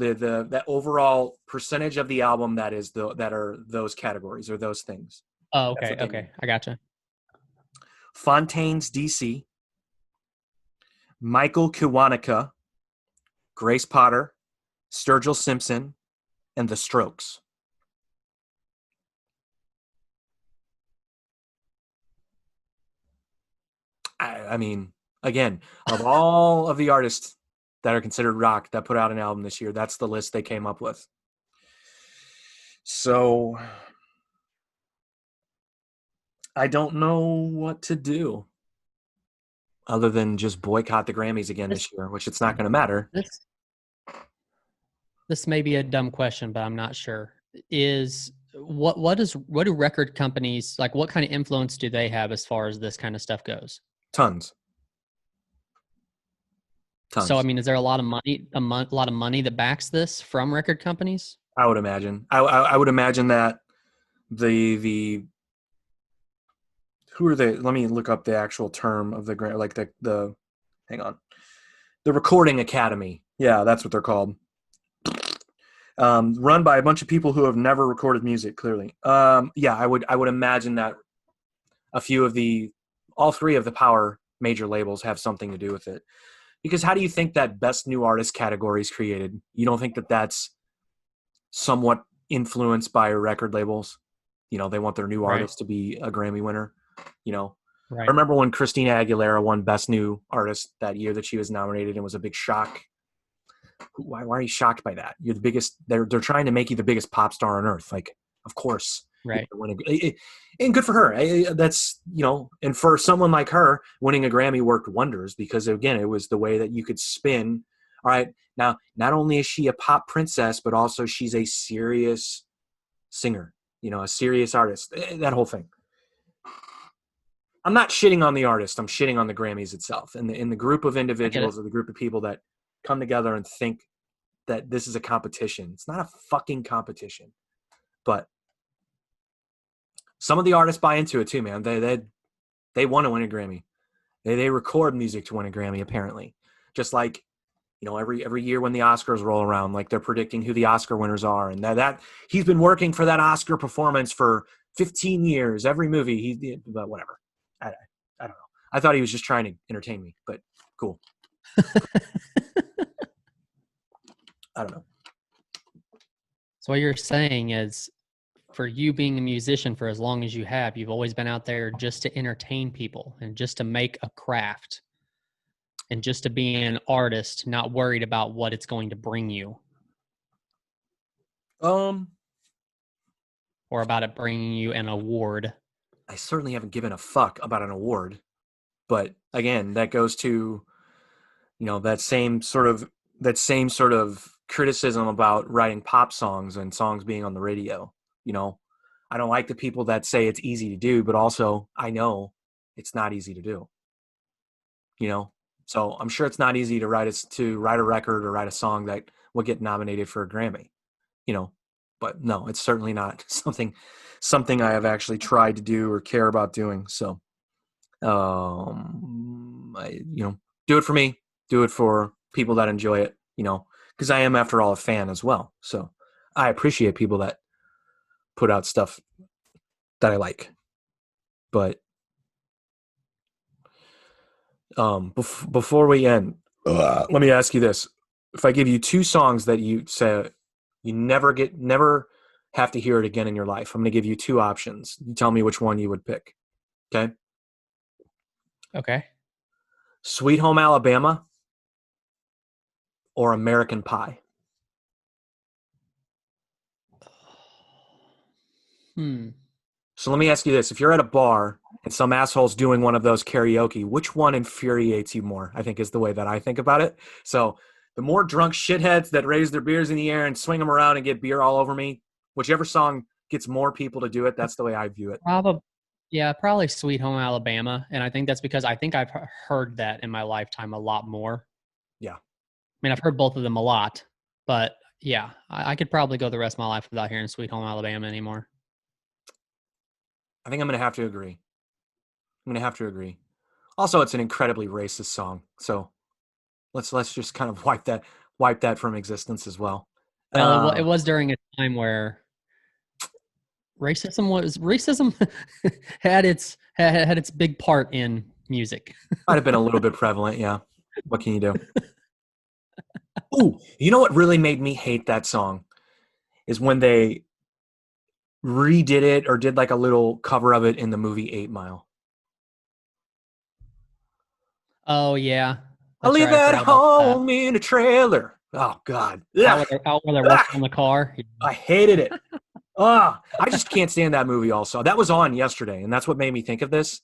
that overall percentage of the album that is that are those categories or those things. Oh, That's okay, what they okay. mean. I gotcha. Fontaine's DC, Michael Kiwanuka, Grace Potter, Sturgill Simpson, and The Strokes. I mean, again, of all of the artists that are considered rock that put out an album this year, that's the list they came up with. So I don't know what to do other than just boycott the Grammys again this year, which it's not going to matter. This may be a dumb question, but I'm not sure. Is what do record companies like? What kind of influence do they have as far as this kind of stuff goes? Tons. So, I mean, is there a lot of money, lot of money that backs this from record companies? I would imagine. I would imagine that the who are they? Let me look up the actual term of the grant, like the hang on, the Recording Academy. Yeah, that's what they're called. Run by a bunch of people who have never recorded music. Clearly, yeah, I would imagine that all three of the power major labels have something to do with it. Because how do you think that best new artist category is created? You don't think that that's somewhat influenced by record labels? You know, they want their new artist to be a Grammy winner. You know, I remember when Christina Aguilera won Best New Artist that year that she was nominated, and it was a big shock. Why are you shocked by that? You're the biggest. They're trying to make you the biggest pop star on earth. Like, of course, right? And good for her. That's, you know, and for someone like her, winning a Grammy worked wonders because, again, it was the way that you could spin. All right, now not only is she a pop princess, but also she's a serious singer. You know, a serious artist. That whole thing. I'm not shitting on the artist. I'm shitting on the Grammys itself, and in the group of individuals or the group of people that come together and think that this is a competition. It's not a fucking competition. But some of the artists buy into it too, man. They want to win a Grammy. They record music to win a Grammy, apparently. Just like, you know, every year when the Oscars roll around, like they're predicting who the Oscar winners are, and that he's been working for that Oscar performance for 15 years. Every movie, but whatever. I don't know. I thought he was just trying to entertain me, but cool. I don't know. So what you're saying is, for you being a musician for as long as you have, you've always been out there just to entertain people and just to make a craft and just to be an artist, not worried about what it's going to bring you. Or about it bringing you an award. I certainly haven't given a fuck about an award, but again, that goes to, you know, that same sort of criticism about writing pop songs and songs being on the radio. You know, I don't like the people that say it's easy to do, but also I know it's not easy to do. You know, so I'm sure it's not easy to write a record or write a song that will get nominated for a Grammy. You know, but no, it's certainly not something I have actually tried to do or care about doing. So, do it for me, do it for people that enjoy it. You know, because I am, after all, a fan as well. So I appreciate people that put out stuff that I like. But before we end, let me ask you this: if I give you two songs that you say you never have to hear it again in your life, I'm going to give you two options. You tell me which one you would pick. Okay? Okay. Sweet Home Alabama or American Pie? So let me ask you this. If you're at a bar and some asshole's doing one of those karaoke, which one infuriates you more? I think is the way that I think about it. So the more drunk shitheads that raise their beers in the air and swing them around and get beer all over me, whichever song gets more people to do it, that's the way I view it. Probably Sweet Home Alabama. And I think that's because I think I've heard that in my lifetime a lot more. Yeah. I mean, I've heard both of them a lot, but yeah, I could probably go the rest of my life without hearing Sweet Home Alabama anymore. I think I'm going to have to agree. Also, it's an incredibly racist song. So let's just kind of wipe that from existence as well. Well, it was during a time where racism had its big part in music. Might have been a little bit prevalent, yeah. What can you do? Ooh, you know what really made me hate that song is when they redid it or did like a little cover of it in the movie 8 Mile. Oh yeah. I live at home in a trailer. Oh God. Out where they're working on the car. I hated it. I just can't stand that movie also. That was on yesterday, and that's what made me think of this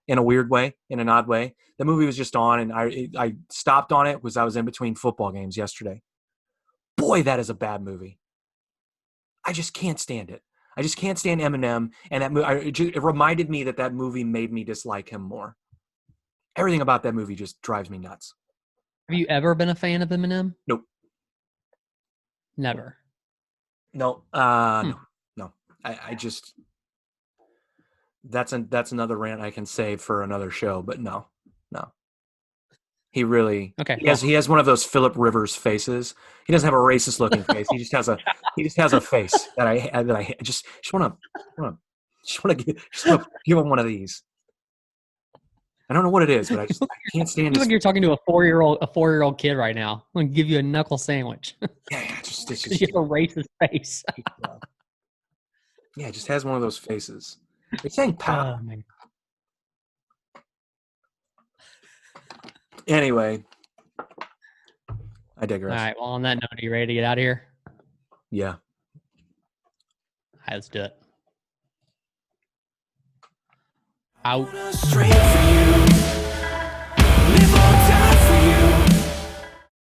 in a weird way, in an odd way. The movie was just on, and I stopped on it because I was in between football games yesterday. Boy, that is a bad movie. I just can't stand it. I just can't stand Eminem, and it reminded me that movie made me dislike him more. Everything about that movie just drives me nuts. Have you ever been a fan of Eminem? Nope. Never. No. No. I just that's another rant I can save for another show, but no. He really he has one of those Philip Rivers faces. He doesn't have a racist looking face. He just has a face that I just want to give him one of these. I don't know what it is, but I can't stand it. Like you're talking to a 4-year-old kid right now. I'm gonna give you a knuckle sandwich. Yeah, just you have a racist face. Yeah, it just has one of those faces. They're saying "pal." Oh, man. Anyway, I digress. All right. Well, on that note, are you ready to get out of here? Yeah. All right, let's do it. Out.